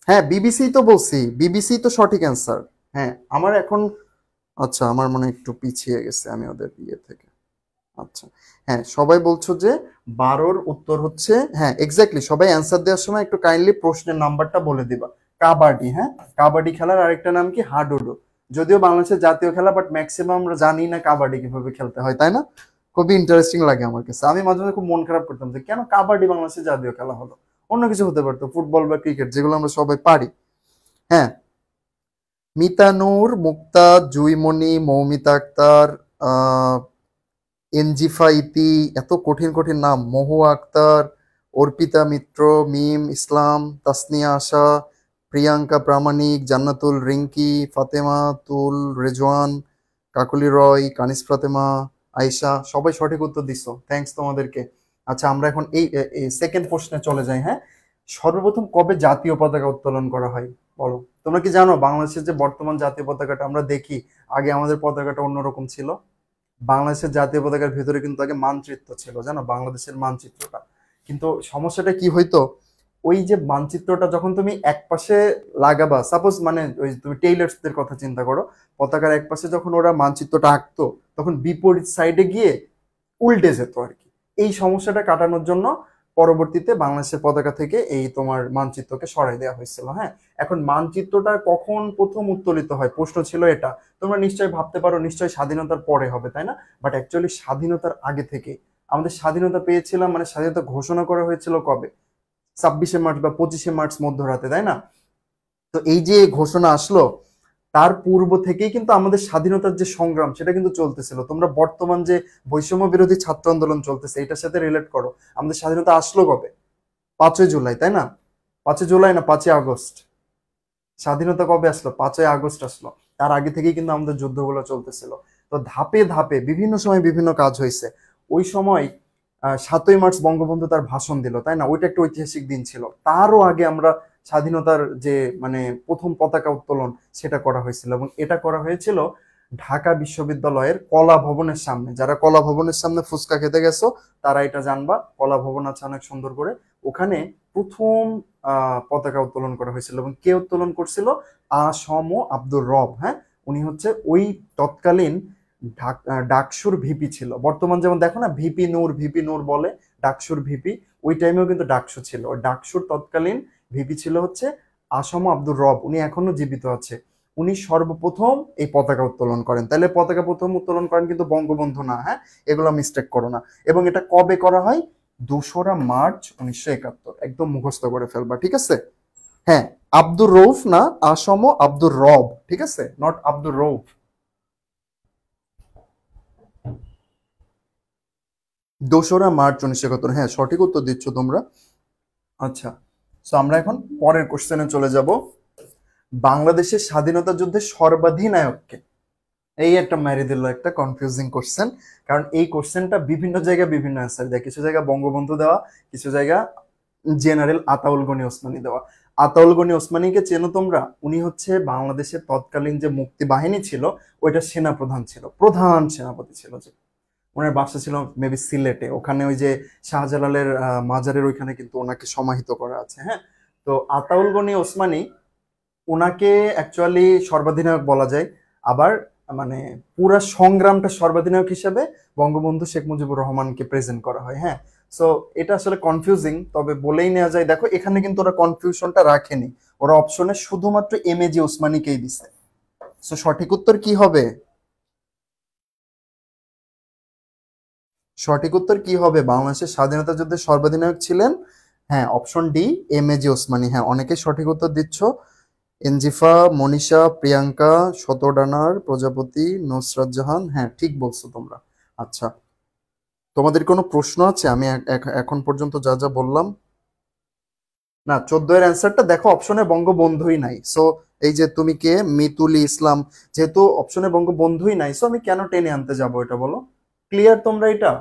হ্যাঁ, বিবিসি তো বলছি, বিবিসি তো সঠিক অ্যান্সার। হ্যাঁ, আমার এখন, আচ্ছা, আমার মনে হয় একটু পিছিয়ে গেছে আমি ওদের ইয়ে থেকে। আচ্ছা, হ্যাঁ, সবাই বলছো যে 12-র উত্তর হচ্ছে, হ্যাঁ এক্স্যাক্টলি, সবাই অ্যান্সার দেওয়ার সময় একটু কাইন্ডলি প্রশ্নের নাম্বারটা বলে দিবা। কাবাডি, হ্যাঁ, কাবাডি খেলার আরেকটা নাম কি? হাডুডু। যদিও বাংলাদেশের জাতীয় খেলা, বাট ম্যাক্সিমাম আমরা জানি না কাবাডি কিভাবে খেলতে হয়, তাই না? খুবই ইন্টারেস্টিং লাগে আমার কাছে। আমি মাঝে মাঝে খুব মন খারাপ করতাম যে কেন কাবাডি বাংলাদেশের জাতীয় খেলা হলো, অন্য কিছু হতে পারতো, ফুটবল বা ক্রিকেট, যেগুলো আমরা সবাই পারি। হ্যাঁ, মিতানুর, মুক্তা, জুইমণি, মৌমিতা আক্তার, আহ এনজিফা ইতি, এত কঠিন কঠিন নাম, মহুয়া আক্তার, অর্পিতা মিত্র, মিম ইসলাম, তাসনিয়া আশা, প্রিয়াঙ্কা প্রামাণিক, জান্নাতুল রিঙ্কি, ফাতেমা তুল, রেজওয়ান, কাকলি রয়, কানিস ফাতেমা, আয়েশা, সবাই সঠিক উত্তর দিছো, থ্যাঙ্কস তোমাদেরকে। আচ্ছা, আমরা এখন এই সেকেন্ড প্রশ্নে চলে যাই। হ্যাঁ, সর্বপ্রথম কবে জাতীয় পতাকা উত্তোলন করা হয়? বলো। তোমরা কি জানো বাংলাদেশের যে বর্তমান জাতীয় পতাকাটা আমরা দেখি, আগে আমাদের পতাকাটা অন্যরকম ছিল। বাংলাদেশের জাতীয় পতাকার ভিতরে কিন্তু আগে মানচিত্র ছিল, জানো, বাংলাদেশের মানচিত্রটা। কিন্তু সমস্যাটা কি হইতো, ওই যে মানচিত্রটা যখন তুমি এক পাশে লাগাবা, সাপোজ মানে ওই তুমি টেইলার্সদের কথা চিন্তা করো, পতাকার এক পাশে যখন ওরা মানচিত্রটা আঁকতো, তখন বিপরীত সাইডে গিয়ে উল্টে যেত আর কি। এই সমস্যাটা কাটানোর জন্য পরবর্তীতে বাংলাদেশের পতাকা থেকে এই তোমার মানচিত্রকে সরাই দেওয়া হয়েছিল। হ্যাঁ, এখন মানচিত্রটা কখন প্রথম উত্তোলিত হয়, প্রশ্ন ছিল এটা। তোমরা নিশ্চয়ই ভাবতে পারো নিশ্চয়ই স্বাধীনতার পরে হবে, তাই না? বাট অ্যাকচুয়ালি স্বাধীনতার আগে থেকে আমাদের স্বাধীনতা পেয়েছিলাম, মানে স্বাধীনতা ঘোষণা করা হয়েছিল কবে? 26শে মার্চ বা 25শে মার্চ মধ্যরাতে, তাই না? তো এই যে ঘোষণা আসলো, তার পূর্ব থেকেই কিন্তু আমাদের স্বাধীনতার যে সংগ্রাম সেটা কিন্তু চলতেছিল। তোমরা বর্তমান যে বৈষম্য বিরোধী ছাত্র আন্দোলন চলতেছে, এটার সাথে রিলেট করো। আমাদের স্বাধীনতা আসলো কবে? 5ই জুলাই, তাই না? 5ই জুলাই না 5ই আগস্ট? স্বাধীনতা কবে আসলো? 5ই আগস্ট আসলো। তার আগে থেকেই কিন্তু আমাদের যুদ্ধগুলো চলতেছিল। তো ধাপে ধাপে বিভিন্ন সময় বিভিন্ন কাজ হয়েছে। ওই সময় 7ই মার্চ বঙ্গবন্ধু তার ভাষণ দিল, তাই না? ওইটা একটা ঐতিহাসিক দিন ছিল। তারও আগে আমরা স্বাধীনতার যে মানে প্রথম পতাকা উত্তোলন সেটা করা হয়েছিল, এবং এটা করা হয়েছিল ঢাকা বিশ্ববিদ্যালয়ের কলা ভবনের সামনে। যারা কলা ভবনের সামনে ফুচকা খেতে গেছো তারা এটা জানবা, কলা ভবন আছে অনেক সুন্দর করে, ওখানে প্রথম পতাকা উত্তোলন করা হয়েছিল। এবং কে উত্তোলন করছিল? আসম আব্দুর রব। হ্যাঁ, উনি হচ্ছে ওই তৎকালীন ডাকসুর ভিপি ছিল। বর্তমান যেমন দেখো না ভিপি নূর বলে, ডাকসুর ভিপি, ওই টাইমেও কিন্তু ডাকসু ছিল। ওই ডাকসুর তৎকালীন ভিপি ছিল হচ্ছে আসম আব্দুর রব, উনি এখনো জীবিত আছে। উনি সর্বপ্রথম এই পতাকা উত্তোলন করেন। তাহলে পতাকা প্রথম উত্তোলন করেন কিন্তু বঙ্গবন্ধু না, হ্যাঁ, এগুলো মিস্টেক করো না। এবং এটা কবে করা হয়? 2রা মার্চ 1971। একদম মুখস্থ করে ফেলবা, ঠিক আছে? হ্যাঁ, আব্দুর রৌফ না, আসম আব্দুর রব, ঠিক আছে, নট আব্দুর রৌফ। 2রা মার্চ 1971, হ্যাঁ সঠিক উত্তর দিচ্ছ তোমরা। আচ্ছা, তো আমরা এখন পরের কোশ্চেনে চলে যাব। বাংলাদেশের স্বাধীনতা যুদ্ধে সর্বাধিনায়ককে, এই একটা মেরে দিল, একটা কনফিউজিং কোশ্চেন। কারণ এই কোশ্চেনটা বিভিন্ন জায়গায় বিভিন্ন অ্যান্সার দেয়, কিছু জায়গায় বঙ্গবন্ধু দেওয়া, কিছু জায়গা জেনারেল আতাউল গনি ওসমানী দেওয়া। আতাউল গনি ওসমানীকে চেনো তোমরা? উনি হচ্ছে বাংলাদেশের তৎকালীন যে মুক্তি বাহিনী ছিল ওইটা সেনাপ্রধান ছিল, প্রধান সেনাপতি ছিল। যে ওনার বাসা ছিল মেবি সিলেটে, ওখানে ওই যে শাহজালালের মাজারের ওইখানে কিন্তু ওনাকে সমাহিত করা আছে। হ্যাঁ, তো আতাউল গনি ওসমানী, ওনাকে অ্যাকচুয়ালি সর্বাধিনায়ক বলা যায়। আবার মানে পুরা সংগ্রামটা সর্বাধিনায়ক হিসেবে বঙ্গবন্ধু শেখ মুজিবুর রহমানকে প্রেজেন্ট করা হয়। হ্যাঁ, সো এটা আসলে কনফিউজিং, তবে বলেই নেওয়া যায়। দেখো এখানে কিন্তু ওরা কনফিউশনটা রাখেনি, ওরা অপশনে শুধুমাত্র এমএজি ওসমানীকেই দিছে। সো সঠিক উত্তর কি হবে? সঠিক উত্তর কি হবে? বাংলাদেশের স্বাধীনতা যুদ্ধে সর্বাধিনায়ক ছিলেন, হ্যাঁ, অপশন ডি, এমএজি ওসমানী। হ্যাঁ, অনেকে সঠিক উত্তর দিচ্ছ। এনজিফা, মনীষা, প্রিয়াঙ্কা, শতডানার প্রজাপতি, নুসরাত জাহান, হ্যাঁ ঠিক বলছো তোমরা। আচ্ছা, তোমাদের কোনো প্রশ্ন আছে? আমি এখন পর্যন্ত যা যা বললাম। না, 14 এর অ্যান্সারটা দেখো অপশনে বঙ্গবন্ধুই নাই। সো এই যে তুমি কে, মিতুলি ইসলাম, যেহেতু অপশনে বঙ্গবন্ধুই নাই, সো আমি কেন টেনে আনতে যাবো এটা বলো? ক্লিয়ার তোমরা? এটা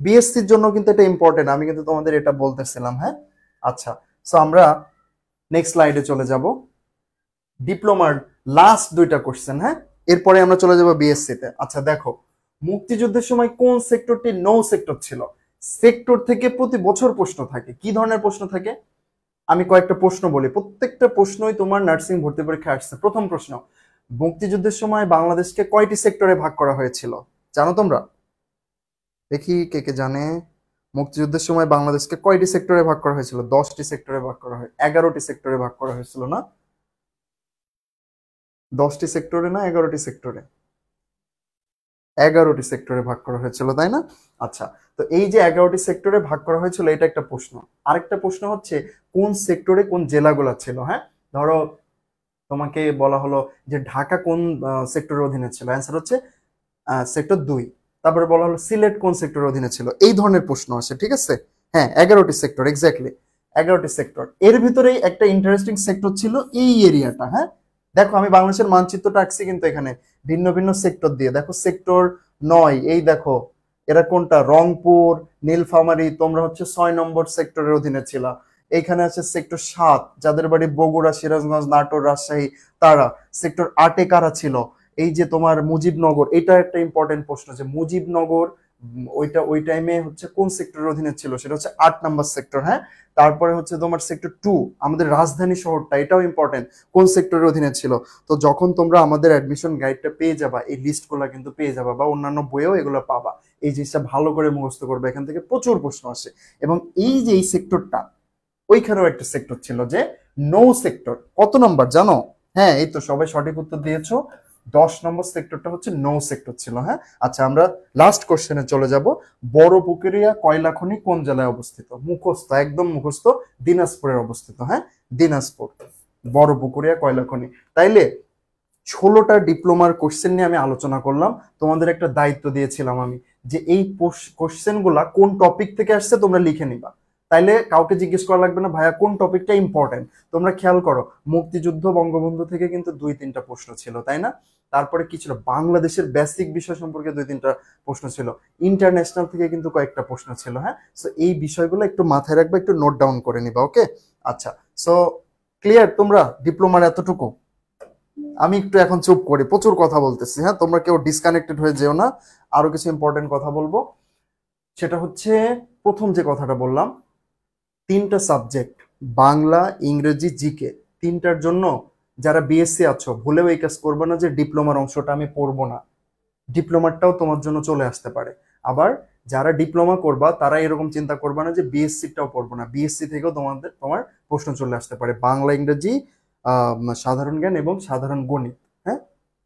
বিএসসির জন্য কিন্তু এটা ইম্পর্টেন্ট, আমি কিন্তু তোমাদের এটা বলতেছিলাম। হ্যাঁ, আচ্ছা, সো আমরা নেক্সট স্লাইডে চলে যাব। ডিপ্লোমার লাস্ট 2টা কোশ্চেন। হ্যাঁ, এরপরে আমরা চলে যাব বিএসসি তে। আচ্ছা দেখো, মুক্তিযুদ্ধের সময় কোন সেক্টরটি নৌ সেক্টর ছিল? সেক্টর থেকে প্রতি বছর প্রশ্ন থাকে। কি ধরনের প্রশ্ন থাকে? আমি কয়েকটা প্রশ্ন বলি, প্রত্যেকটা প্রশ্নই তোমার নার্সিং ভর্তি পরীক্ষায় আসছে। প্রথম প্রশ্ন, মুক্তিযুদ্ধের সময় বাংলাদেশকে কয়টি সেক্টরে ভাগ করা হয়েছিল? জানো তোমরা? দেখি কে কে জানে। মুক্তিযুদ্ধের সময় বাংলাদেশকে কয়টি সেক্টরে ভাগ করা হয়েছিল? 10টি সেক্টরে ভাগ করা হয়, 11টি সেক্টরে ভাগ করা হয়েছিল না? 10টি সেক্টরে না 11টি সেক্টরে? 11টি সেক্টরে ভাগ করা হয়েছিল, তাই না? আচ্ছা, তো এই যে 11টি সেক্টরে ভাগ করা হয়েছিল, এটা একটা প্রশ্ন। আরেকটা প্রশ্ন হচ্ছে কোন সেক্টরে কোন জেলাগুলো ছিল। হ্যাঁ, ধরো তোমাকে বলা হলো যে ঢাকা কোন সেক্টরের অধীনে ছিল, অ্যান্সার হচ্ছে সেক্টর 2। তারপরে বলা হলো সিলেট কোন সেক্টরের অধীনে ছিল, এই ধরনের প্রশ্ন আসে, ঠিক আছে? হ্যাঁ, 11টি সেক্টর, এক্স্যাক্টলি 11টি সেক্টর। এর ভিতরেই একটা ইন্টারেস্টিং সেক্টর ছিল এই এরিয়াটা। হ্যাঁ, দেখো আমি বাংলাদেশের মানচিত্রটা আঁকছি কিন্তু এখানে ভিন্ন ভিন্ন সেক্টর দিয়ে। দেখো সেক্টর 9, এই দেখো এরা কোনটা, রংপুর, নীলফামারী, তোমরা হচ্ছে 6 নম্বর সেক্টরের অধীনে ছিল। এইখানে আছে সেক্টর 7, যাদের বাড়ি বগুড়া, সিরাজগঞ্জ, নাটোর, রাজশাহী, তারা। সেক্টর 8-এ কারা ছিল? এই যে তোমার মুজিবনগর, এটা একটা ইম্পর্টেন্ট প্রশ্ন, যে মুজিবনগর ওইটা ওই টাইমে হচ্ছে কোন সেক্টরের অধীনে ছিল? সেটা হচ্ছে 8 নম্বর সেক্টর। হ্যাঁ, তারপরে হচ্ছে তোমার সেক্টর 2, আমাদের রাজধানী শহরটা, এটাও ইম্পর্টেন্ট, কোন সেক্টরের অধীনে ছিল? তো যখন তোমরা আমাদের অ্যাডমিশন গাইডটা পেয়ে যাবা, এই লিস্টগুলো কিন্তু পেয়ে যাবা, বা অন্যান্য বইয়েও এগুলো পাবা। এই জিনিসটা ভালো করে মুখস্থ করবে, এখান থেকে প্রচুর প্রশ্ন আসে। এবং এই যে এই সেক্টরটা, ওইখানেও একটা সেক্টর ছিল যে নৌ সেক্টর। কত নম্বর জানো? হ্যাঁ, এই তো সবাই সঠিক উত্তর দিয়েছো, 10 নম্বর সেক্টরটা হচ্ছে নৌ সেক্টর ছিল। হ্যাঁ, আচ্ছা আমরা লাস্ট কোশ্চেনে চলে যাব। বড় পুকুরিয়া কয়লা খনি কোন জেলায় অবস্থিত? মুখস্থ, একদম মুখস্থ, দিনাজপুরের অবস্থিত। হ্যাঁ, দিনাজপুর, বড় পুকুরিয়া কয়লা খনি। তাইলে 16টা ডিপ্লোমার কোশ্চেন নিয়ে আমি আলোচনা করলাম। তোমাদের একটা দায়িত্ব দিয়েছিলাম আমি, যে এই কোশ্চেন গুলা কোন টপিক থেকে আসছে তোমরা লিখে নিবা। তাইলে কাউকে জিজ্ঞেস করা লাগবে না ভাইয়া কোন টপিকটা ইম্পর্টেন্ট। তোমরা খেয়াল করো, মুক্তিযুদ্ধ বঙ্গবন্ধু থেকে কিন্তু 2-3টা প্রশ্ন ছিল, তাই না? তারপরে কি ছিল, বাংলাদেশের বেসিক বিষয় সম্পর্কে 2-3টা প্রশ্ন ছিল, ইন্টারন্যাশনাল থেকে কিন্তু কয়েকটা প্রশ্ন ছিল। হ্যাঁ, সো এই বিষয়গুলো একটু মাথায় রাখবে, একটু নোট ডাউন করে নিবা, ওকে? আচ্ছা, সো ক্লিয়ার তোমরা ডিপ্লোমার এতটুকু? আমি একটু এখন চুপ করি, প্রচুর কথা বলতেছি, হ্যাঁ তোমরা কেউ ডিসকানেক্টেড হয়ে যেও না। আরো কিছু ইম্পর্টেন্ট কথা বলবো, সেটা হচ্ছে প্রথম যে কথাটা বললাম, তিনটা সাবজেক্ট বাংলা, ইংরেজি, জিকে, তিনটার জন্য যারা বিএসসি আছো ভুলেও এই কাজ করবে না যে ডিপ্লোমার অংশটা আমি পড়বো না। ডিপ্লোমারটাও তোমার জন্য চলে আসতে পারে। আবার যারা ডিপ্লোমা করবা তারা এরকম চিন্তা করবা না যে বিএসসিটাও পড়বো না, বিএসসি থেকেও তোমার প্রশ্ন চলে আসতে পারে, বাংলা, ইংরেজি, সাধারণ জ্ঞান এবং সাধারণ গণিত। হ্যাঁ,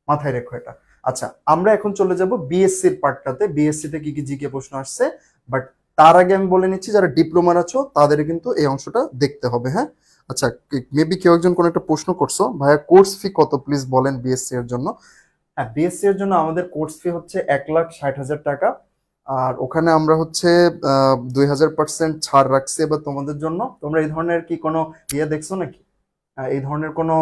মাথায় রেখো এটা। আচ্ছা, আমরা এখন চলে যাব বিএসসির পার্টটাতে, বিএসসিতে কি কি জিকে প্রশ্ন আসছে। বাট তার আগে আমি বলে নিচ্ছি যারা ডিপ্লোমার আছো তাদের কিন্তু এই অংশটা দেখতে হবে। হ্যাঁ, আচ্ছা, মেবি কেউ একজন কোনো একটা প্রশ্ন করছো, ভাইয়া কোর্স ফি কত প্লিজ বলেন বিএসসি এর জন্য। হ্যাঁ, বিএসসি এর জন্য আমাদের কোর্স ফি হচ্ছে 1,60,000 টাকা। আর ওখানে আমরা হচ্ছে 2000% ছাড় রাখছি এবার তোমাদের জন্য। তোমরা এই ধরনের কি কোনো ইয়ে দেখছো নাকি? এই ধরনের কোনো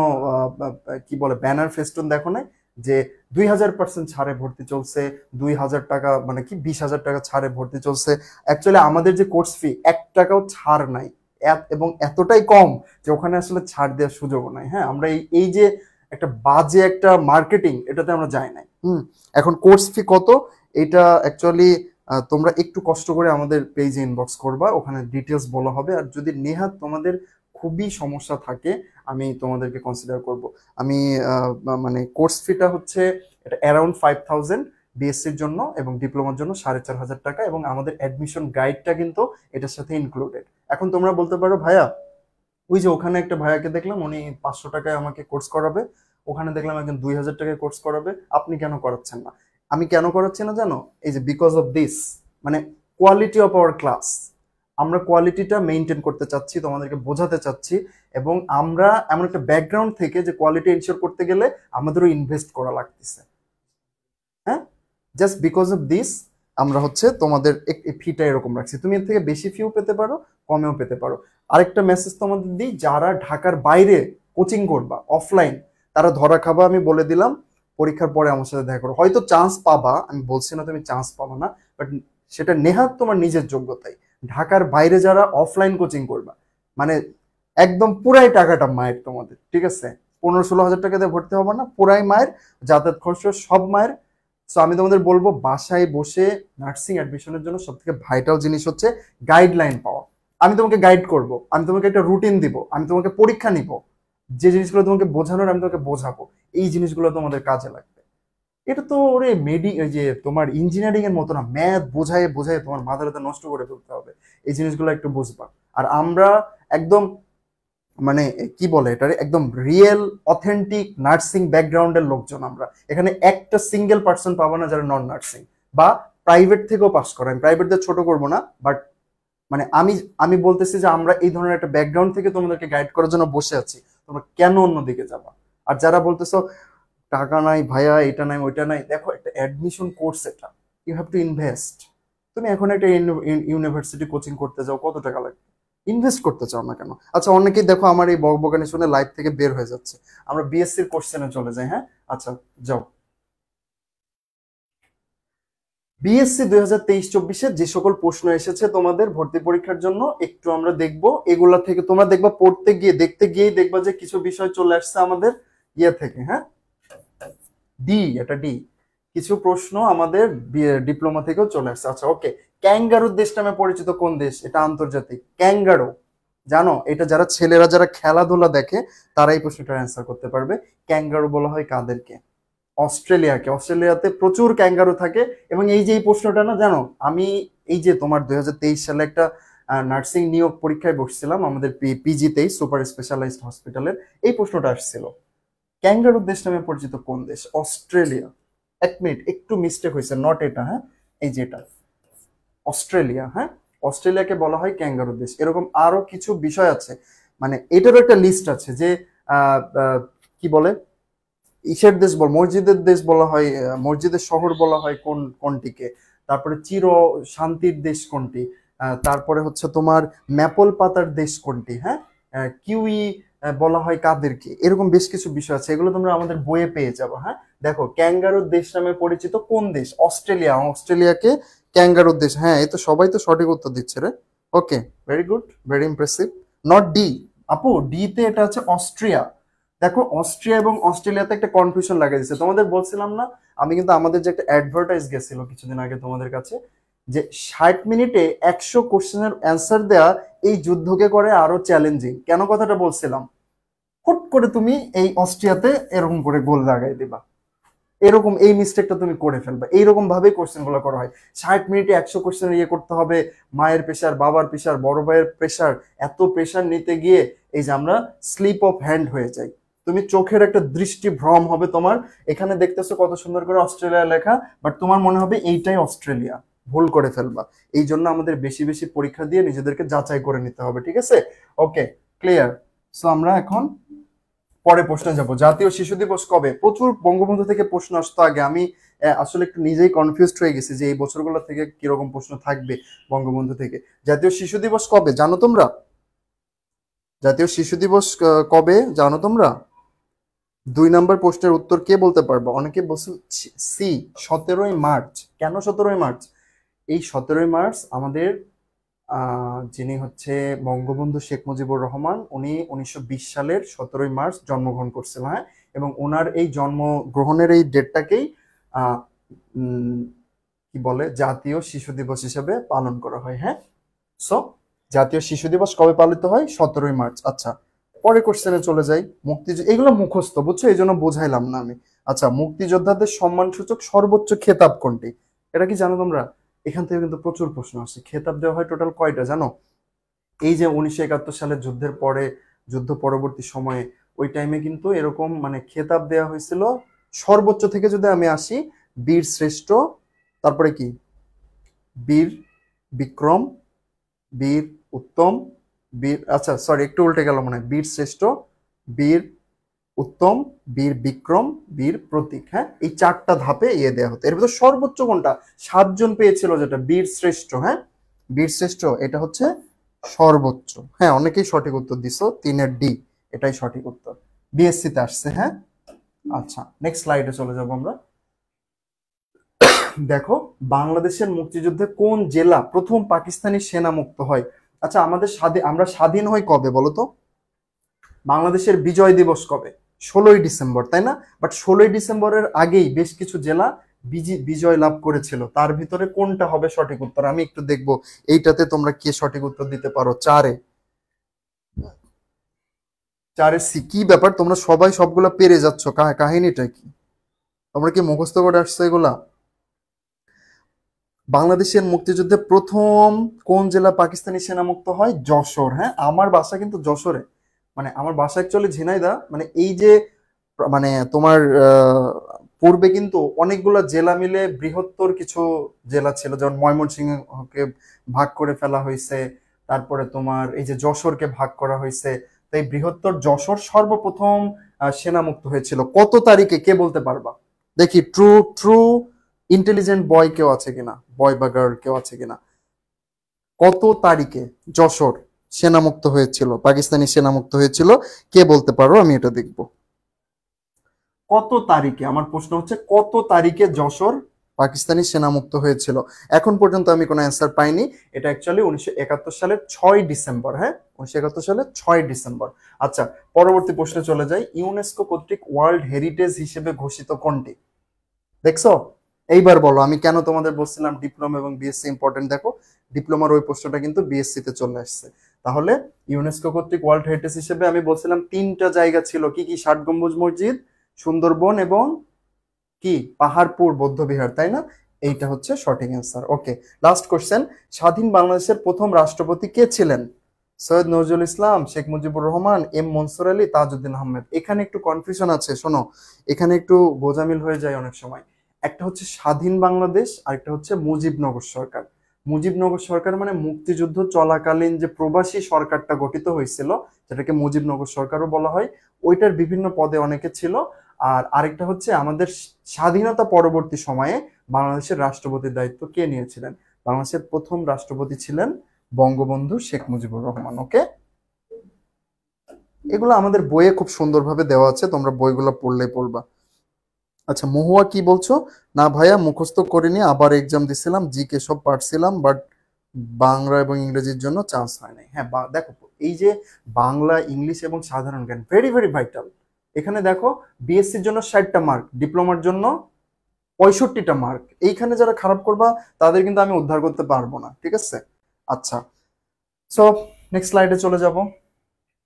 কি বলে ব্যানার ফেস্টুন দেখো নাই যে 2000% ছাড়ে ভর্তি চলছে, 2,000 টাকা মানে কি 20,000 টাকা ছাড়ে ভর্তি চলছে? অ্যাকচুয়ালি আমাদের যে কোর্স ফি 1 টাকাও ছাড় নাই, এবং এতটাই কম যে ওখানে আসলে ছাড় দেওয়ার সুযোগও নাই। হ্যাঁ, আমরা এই যে একটা বাজে একটা মার্কেটিং, এটাতে আমরা যাই নাই। এখন কোর্স ফি কত এটা অ্যাকচুয়ালি তোমরা একটু কষ্ট করে আমাদের পেজে ইনবক্স করবা, ওখানে ডিটেলস বলা হবে। আর যদি নেহাত তোমাদের খুবই সমস্যা থাকে আমি তোমাদেরকে কনসিডার করব। আমি মানে কোর্স ফিটা হচ্ছে এটা অ্যারাউন্ড 5,000 বিএসসির জন্য, এবং ডিপ্লোমার জন্য 4,500 টাকা, এবং আমাদের অ্যাডমিশন গাইডটা কিন্তু এটার সাথে ইনক্লুডেড। এখন তোমরা বলতে পারো ভাইয়া ওই যে ওখানে একটা ভাইয়াকে দেখলাম উনি 500 টাকায় আমাকে কোর্স করাবে, ওখানে দেখলাম একজন 2,000 টাকায় কোর্স করাবে, আপনি কেন করাচ্ছেন না? আমি কেন করাচ্ছি না জানো? এই যে বিকজ অফ দিস, মানে কোয়ালিটি অফ আওয়ার ক্লাস, আমরা কোয়ালিটিটা মেনটেন করতে চাচ্ছি, তোমাদেরকে বোঝাতে চাচ্ছি, এবং আমরা এমন একটা ব্যাকগ্রাউন্ড থেকে যে কোয়ালিটি এনশিওর করতে গেলে আমাদেরও ইনভেস্ট করা লাগতেছে। হ্যাঁ, জাস্ট বিকজ অফ দিস আমরা হচ্ছে তোমাদের ফিটা এরকম রাখছি। তুমি এর থেকে বেশি ফিও পেতে পারো, কমেও পেতে পারো। আরেকটা মেসেজ তোমাদের দিই, যারা ঢাকার বাইরে কোচিং করবা অফলাইন, তারা ধরা খাবা, আমি বলে দিলাম পরীক্ষার পরে আমার সাথে দেখা করো। হয়তো চান্স পাবা, আমি বলছি না তুমি চান্স পাবা না, বাট সেটা নেহাত তোমার নিজের যোগ্যতাই। ঢাকার বাইরে যারা অফলাইন কোচিং করবা, মানে একদম পুরাই টাকাটা মায়ের তোমাদের, ঠিক আছে? 15-16 হাজার টাকা দিয়ে ভর্তি হবে না, পুরাই মায়ের, যাতায়াত খরচ সব মায়ের। সো আমি তোমাদের বলবো বাসায় বসে নার্সিং অ্যাডমিশনের জন্য সব থেকে ভাইটাল জিনিস হচ্ছে গাইডলাইন পাওয়া। আমি তোমাকে গাইড করব, আমি তোমাকে একটা রুটিন দিব, আমি তোমাকে পরীক্ষা নিব, যে জিনিসগুলো তোমাকে বোঝানোর আমি তোমাকে বোঝাবো, এই জিনিসগুলো তোমাদের কাজে লাগবে। এটা তো ওরে ওই যে তোমার ইঞ্জিনিয়ারিং এর মতো না, ম্যাথ বোঝায় বোঝায় তোমার মাথাটা নষ্ট করে ফেলতে হবে, এই জিনিসগুলো একটু বুঝবা। আর আমরা একদম মানে কি বলে এটা, একদম রিয়েল অথেন্টিক নার্সিং ব্যাকগ্রাউন্ডের লোকজন আমরা। এখানে একটা সিঙ্গেল পার্সন পাবো না যারা নন নার্সিং বা প্রাইভেট থেকেও পাস করে। আমি প্রাইভেটদের ছোট করবো না, বাট মানে আমি বলতেছি যে আমরা এই ধরনের একটা ব্যাকগ্রাউন্ড থেকে তোমাদেরকে গাইড করার জন্য বসে আছি, তোমরা কেন অন্যদিকে যাবা? আর যারা বলতেছো টাকা নাই ভাইয়া, এটা নাই ওইটা নাই, দেখো একটা অ্যাডমিশন কোর্স, এটা ইউ হ্যাভ টু ইনভেস্ট। তুমি এখন একটা ইউনিভার্সিটি কোচিং করতে যাও, কত টাকা লাগবে? ইনভেস্ট করতে চাও না কেন? আচ্ছা, অনেকেই দেখো আমার এই বকবকানি শুনে লাইভ থেকে বের হয়ে যাচ্ছে। আমরা বিএসসির কোশ্চেনে চলে যাই। হ্যাঁ, আচ্ছা যাও। বিএসসি 2023-24 যে সকল প্রশ্ন এসেছে তোমাদের ভর্তি পরীক্ষার জন্য একটু আমরা দেখবো। এগুলা থেকে তোমরা দেখবা পড়তে গিয়ে দেখতে গিয়েই দেখবা যে কিছু বিষয় চলে আসছে আমাদের ইয়ে থেকে। হ্যাঁ, ডি কিছু প্রশ্ন আমাদের ডিপ্লোমা থেকেও চলে আসছে। আচ্ছা ওকে, ক্যাঙ্গারুর দেশ নামে পরিচিত কোন দেশ? এটা আন্তর্জাতিক। ক্যাঙ্গারু জানো? এটা যারা ছেলেরা যারা খেলাধুলা দেখে তারা এই প্রশ্নটার অ্যান্সার করতে পারবে। ক্যাঙ্গারু বলা হয় কাদেরকে? অস্ট্রেলিয়াকে। অস্ট্রেলিয়াতে প্রচুর ক্যাঙ্গারু থাকে। এবং এই যে এই প্রশ্নটা না জানো, আমি এই যে তোমার 2023 সালে একটা নার্সিং নিয়োগ পরীক্ষায় বসছিলাম আমাদের পিজিতেই, সুপার স্পেশালাইজড হসপিটালের, এই প্রশ্নটা আসছিল, ক্যাঙ্গারুর দেশ নামে পরিচিত কোন দেশ? অস্ট্রেলিয়া। এক মিনিট, একটু মিস্টেক হয়েছে, নট এটা, হ্যাঁ এই যেটা অস্ট্রেলিয়া। হ্যাঁ, অস্ট্রেলিয়াকে বলা হয় ক্যাঙ্গারুর দেশ। এরকম আরো কিছু বিষয় আছে, মানে এটারও একটা লিস্ট আছে যে কি বলে ইসের দেশ মসজিদের দেশ বলা হয়, মসজিদের শহর বলা হয় কোনটিকে, তারপরে চির শান্তির দেশ কোনটি, তারপরে হচ্ছে তোমার ম্যাপল পাতার দেশ কোনটি, হ্যাঁ কিউই বলা হয় কাদেরকে, এরকম বেশ কিছু বিষয় আছে, এগুলো তোমরা আমাদের বইয়ে পেয়ে যাবো। হ্যাঁ, দেখো ক্যাঙ্গারুর দেশ নামে পরিচিত কোন দেশ? অস্ট্রেলিয়া। অস্ট্রেলিয়াকে ক্যাঙ্গারুর দেশ। হ্যাঁ, এই তো সবাই তো সঠিক উত্তর দিচ্ছে রে। Okay, very good, very impressive. Not D, আপু ডি তে এটা হচ্ছে অস্ট্রিয়া। দেখো অস্ট্রিয়া এবং অস্ট্রেলিয়াতে একটা কনফিউশন লাগিয়ে দিচ্ছে, তোমাদের বলছিলাম না আমি, কিন্তু আমাদের যে একটা অ্যাডভার্টাইজ গেছিল কিছুদিন আগে তোমাদের কাছে, যে 60 মিনিটে 100 কোশ্চেনের অ্যান্সার দেয়া এই যুদ্ধকে করে আরো চ্যালেঞ্জিং। কেন কথাটা বলছিলাম? হুট করে তুমি এই অস্ট্রিয়াতে এরকম করে গোল লাগাই দিবা, এরকম এই মিস্টেকটা তুমি করে ফেলবে, এইরকম ভাবে কোশ্চেন গুলো করা হয়। 60 মিনিটে 100 কোশ্চেন ইয়ে করতে হবে, মায়ের প্রেশার, বাবার প্রেশার, বড় ভাইয়ের প্রেশার, এত প্রেশার নিতে গিয়ে এই যে আমরা স্লিপ অফ হ্যান্ড হয়ে যাই। তুমি চোখের একটা দৃষ্টি ভ্রম হবে তোমার, এখানে দেখতেছো কত সুন্দর করে অস্ট্রেলিয়া লেখা, বাট তোমার মনে হবে এইটাই অস্ট্রেলিয়া, ভুল করে ফেলবা। এই জন্য আমাদের বেশি বেশি পরীক্ষা দিয়ে নিজেদেরকে যাচাই করে নিতে হবে, ঠিক আছে? ওকে, ক্লিয়ার। সো আমরা এখন পরে প্রশ্নে যাব। জাতীয় শিশু দিবস কবে? প্রচুর বঙ্গবন্ধু থেকে প্রশ্ন আসতো আগে, আমি আসলে একটু নিজেই কনফিউজড হয়ে গেছি যে এই বছরগুলো থেকে কিরকম প্রশ্ন থাকবে বঙ্গবন্ধু থেকে। জাতীয় শিশু দিবস কবে জানো তোমরা? জাতীয় শিশু দিবস কবে জানো তোমরা? 2 নম্বর প্রশ্নের উত্তর কে বলতে পারবে? অনেকে বলছে সি, 17ই মার্চ। কেন 17ই মার্চ? এই 17ই মার্চ আমাদের যিনি হচ্ছে বঙ্গবন্ধু শেখ মুজিবুর রহমান, উনি 1920 সালের 17ই মার্চ জন্মগ্রহণ করছিলেন, হ্যাঁ। এবং ওনার এই জন্মগ্রহণের এই ডেটটাকেই আহ কি বলে, জাতীয় শিশু দিবস হিসেবে পালন করা হয়, হ্যাঁ। সো জাতীয় শিশু দিবস কবে পালিত হয়? 17ই মার্চ। আচ্ছা, পরে কোশ্চেনে চলে যাই। এগুলো মুখস্থ, বুঝছো, এই জন্য বোঝাইলাম না আমি। আচ্ছা, মুক্তিযোদ্ধাদের সম্মানসূচক সর্বোচ্চ খেতাব কোনটি? এটা কি জানো তোমরা? এখান থেকে কিন্তু প্রচুর প্রশ্ন আসে। খেতাব দেওয়া হয় টোটাল কয়টা জানো? এই যে 1971 সালের যুদ্ধের পরে, যুদ্ধ পরবর্তী সময়ে, ওই টাইমে কিন্তু এরকম মানে খেতাব দেওয়া হয়েছিল। সর্বোচ্চ থেকে যদি আমি আসি, বীর শ্রেষ্ঠ, তারপরে কি বীর বিক্রম, বীর উত্তম, বীর, আচ্ছা সরি একটু উল্টে গেল মনে হয়, বীর শ্রেষ্ঠ, বীর উত্তম, বীর বিক্রম, বীর প্রতীক, হ্যাঁ। এই 4টা ধাপে ইয়ে দেওয়া হতো। এর ভিতর সর্বোচ্চ কোনটা? 7 জন পেয়েছিল, যেটা বীর শ্রেষ্ঠ, হ্যাঁ। বীর শ্রেষ্ঠ এটা হচ্ছে সর্বোচ্চ, হ্যাঁ। অনেকেই সঠিক উত্তর দিছো, 3-এর ডি, এটাই সঠিক উত্তর। বিএসসি তে আসছে, হ্যাঁ। আচ্ছা, নেক্সট স্লাইডে চলে যাব আমরা। দেখো, বাংলাদেশের মুক্তিযুদ্ধে কোন জেলা প্রথম পাকিস্তানি সেনা মুক্ত হয়? আচ্ছা, আমরা স্বাধীন হই কবে বলো তো? বাংলাদেশের বিজয় দিবস কবে? 16ই ডিসেম্বর, তাই না? বাট 16ই ডিসেম্বরের আগেই বেশ কিছু জেলা বিজয় লাভ করেছিল, তার ভিতরে কোনটা হবে সঠিক উত্তর? আমি একটু দেখবো এইটাতে তোমরা কে সঠিক উত্তর দিতে পারো। 4-এ, 4-এ সি। কি ব্যাপার, তোমরা সবাই সবগুলা পেরে যাচ্ছ, কাহিনীটা কি? তোমরা কি মুখস্থ করে আসছো এগুলা? বাংলাদেশের মুক্তিযুদ্ধে প্রথম কোন জেলা পাকিস্তানি সেনা মুক্ত হয়? যশোর, হ্যাঁ। আমার বাসা কিন্তু যশোরে, মানে আমার বাসা অ্যাকচুয়ালি ঝিনাইদহ। মানে এই যে মানে তোমার পূর্বে কিন্তু অনেকগুলো জেলা মিলে বৃহত্তর কিছু জেলা ছিল, যেমন ময়মনসিংহকে ভাগ করে ফেলা হয়েছে, তারপরে তোমার এই যে যশোরকে ভাগ করা হয়েছে। তাই বৃহত্তর যশোর সর্বপ্রথম সেনা মুক্ত হয়েছিল কত তারিখে, কে বলতে পারবা? দেখি ট্রু ট্রু ইন্টেলিজেন্ট বয় কেউ আছে কিনা, বয় বা গার্ল কেউ আছে কিনা। কত তারিখে যশোর সেনামুক্ত হয়েছিল, পাকিস্তানি সেনামুক্ত হয়েছিল, কে বলতে পারো? আমি এটা দেখব। কত তারিখে, আমার প্রশ্ন হচ্ছে কত তারিখে যশোর পাকিস্তানি সেনামুক্ত হয়েছিল? এখন পর্যন্ত আমি কোনো অ্যান্সার পাইনি। এটা অ্যাকচুয়ালি 1971 সালের 6ই ডিসেম্বর, হ্যাঁ। 1971 সালের 6ই ডিসেম্বর। আচ্ছা, পরবর্তী প্রশ্নে চলে যাই। ইউনেস্কো কর্তৃক ওয়ার্ল্ড হেরিটেজ হিসেবে ঘোষিত কোনটি? দেখছো? এইবার বলো, আমি কেন তোমাদের বলছিলাম ডিপ্লোমা এবং বিএসসি ইম্পর্টেন্ট। দেখো, ডিপ্লোমার ওই প্রশ্নটা কিন্তু বিএসসি তে চলে আসছে। তাহলে ইউনেস্কো কর্তৃক ওয়ার্ল্ড হেরিটেজ হিসেবে আমি বলছিলাম 3টা জায়গা ছিল, কি কি? 60 গম্বুজ মসজিদ, সুন্দরবন এবং কি পাহাড়পুর বৌদ্ধবিহার, তাই না? এইটা হচ্ছে সঠিক অ্যান্সার। ওকে, লাস্ট কোশ্চেন। স্বাধীন বাংলাদেশের প্রথম রাষ্ট্রপতি কে ছিলেন? সৈয়দ নজরুল ইসলাম, শেখ মুজিবুর রহমান, এম মনসুর আলী, তাজউদ্দিন আহমেদ। এখানে একটু কনফিউশন আছে, শোনো, এখানে একটু গোজামিল হয়ে যায় অনেক সময়। একটা হচ্ছে স্বাধীন বাংলাদেশ, আর একটা হচ্ছে মুজিবনগর সরকার। মুজিবনগর সরকার মানে মুক্তিযুদ্ধ চলাকালীন যে প্রবাসী সরকারটা গঠিত হয়েছিল, যেটাকে মুজিবনগর সরকারও বলা হয়, ওইটার বিভিন্ন পদে অনেকে ছিল। আর আরেকটা হচ্ছে আমাদের স্বাধীনতা পরবর্তী সময়ে বাংলাদেশের রাষ্ট্রপতির দায়িত্ব কে নিয়েছিলেন? বাংলাদেশের প্রথম রাষ্ট্রপতি ছিলেন বঙ্গবন্ধু শেখ মুজিবুর রহমান। ওকে, এগুলো আমাদের বইয়ে খুব সুন্দরভাবে দেওয়া আছে, তোমরা বইগুলো পড়লেই পড়বা। আচ্ছা, মহুয়া কি বলছো? না ভাইয়া, মুখস্থ করিনি, আবার এক্সাম দিছিলাম, জিকে সব পারছিলাম, বাট বাংলা এবং ইংরেজির জন্য চান্স হয় নাই। হ্যাঁ, দেখো এই যে বাংলা, ইংলিশ এবং সাধারণ জ্ঞান ভেরি ভেরি ভাইটাল। এখানে দেখো বিএসসির জন্য 60টা মার্ক, ডিপ্লোমার জন্য 65টা মার্ক। এইখানে যারা খারাপ করবা তাদের কিন্তু আমি উদ্ধার করতে পারবো না, ঠিক আছে? আচ্ছা, সো নেক্সট স্লাইডে চলে যাব।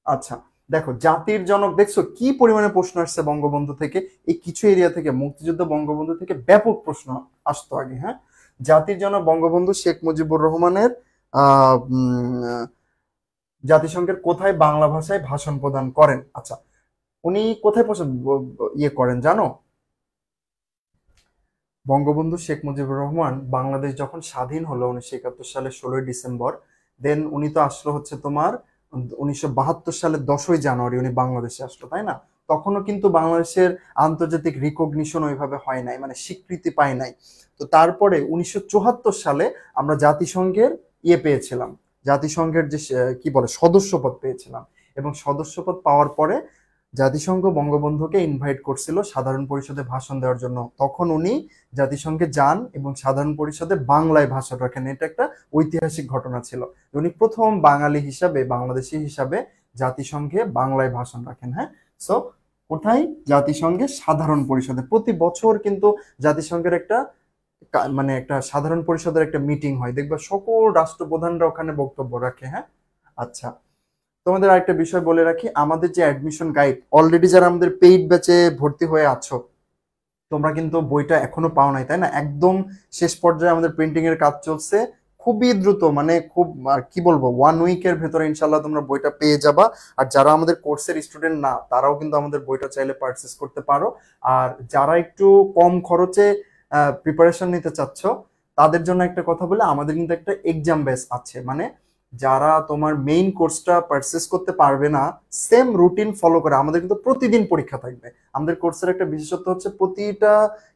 আচ্ছা, দেখো জাতির জনক, দেখছো কি পরিমাণে প্রশ্ন আসছে বঙ্গবন্ধু থেকে। এই কিছু এরিয়া থেকে, মুক্তিযুদ্ধ বঙ্গবন্ধু থেকে ব্যাপক প্রশ্ন আসতো আগে। হ্যাঁ, জাতির জনক বঙ্গবন্ধু শেখ মুজিবুর রহমানের জাতিসংঘের কোথায় বাংলা ভাষায় ভাষণ প্রদান করেন? আচ্ছা, উনি কোথায় ইয়ে করেন জানো? বঙ্গবন্ধু শেখ মুজিবুর রহমান বাংলাদেশ যখন স্বাধীন হলো 1971 সালের 16ই ডিসেম্বর, দেন উনি তো আসলো হচ্ছে তোমার 1972 সালের 10ই জানুয়ারি উনি বাংলাদেশে আসলো, তাই না? তখনও কিন্তু বাংলাদেশের আন্তর্জাতিক রিকগনিশন ওইভাবে হয় নাই, মানে স্বীকৃতি পায় নাই। তো তারপরে 1974 সালে আমরা জাতিসংঘের পেয়েছিলাম, জাতিসংঘের যে কি বলে সদস্যপদ পেয়েছিলাম। এবং সদস্যপদ পাওয়ার পরে জাতিসংঘ বঙ্গবন্ধুকে ইনভাইট করছিল সাধারণ পরিষদে ভাষণ দেওয়ার জন্য। তখন উনি জাতিসংঘে যান এবং সাধারণ পরিষদে বাংলায় ভাষণ রাখেন। এটা একটা ঐতিহাসিক ঘটনা ছিল। উনি প্রথম বাঙালি হিসাবে, বাংলাদেশি হিসাবে জাতিসংঘে বাংলায় ভাষণ রাখেন। হ্যাঁ, সো কোথায়? জাতিসংঘে সাধারণ পরিষদে। প্রতি বছর কিন্তু জাতিসংঘের একটা মানে একটা সাধারণ পরিষদের একটা মিটিং হয়, দেখবা সকল রাষ্ট্রপ্রধানরা ওখানে বক্তব্য রাখে। হ্যাঁ, আচ্ছা, তোমাদের আরেকটা বিষয় বলে রাখি, আমাদের যে অ্যাডমিশন গাইড, অলরেডি যারা আমাদের পেইড ব্যাচে ভর্তি হয়ে আছো, তোমরা কিন্তু বইটা এখনো পাও নাই, তাই না? একদম শেষ পর্যায়ে আমাদের প্রিন্টিং এর কাজ চলছে, খুবই দ্রুত, মানে খুব আর কি বলবো, 1 উইকের ভেতরে ইনশাল্লাহ তোমরা বইটা পেয়ে যাবা। আর যারা আমাদের কোর্সের স্টুডেন্ট না, তারাও কিন্তু আমাদের বইটা চাইলে পারচেস করতে পারো। আর যারা একটু কম খরচে প্রিপারেশন নিতে চাচ্ছ, তাদের জন্য একটা কথা বলে, আমাদের কিন্তু একটা এক্সাম বেস আছে। মানে যারা তোমার মেইন কোর্সটা পারচেস করতে পারবে না, সেম রুটিন ফলো করে আমাদের কিন্তু প্রতিদিন পরীক্ষা থাকবে। আমাদের কোর্সের একটা বিশেষত্ব হচ্ছে প্রতিটা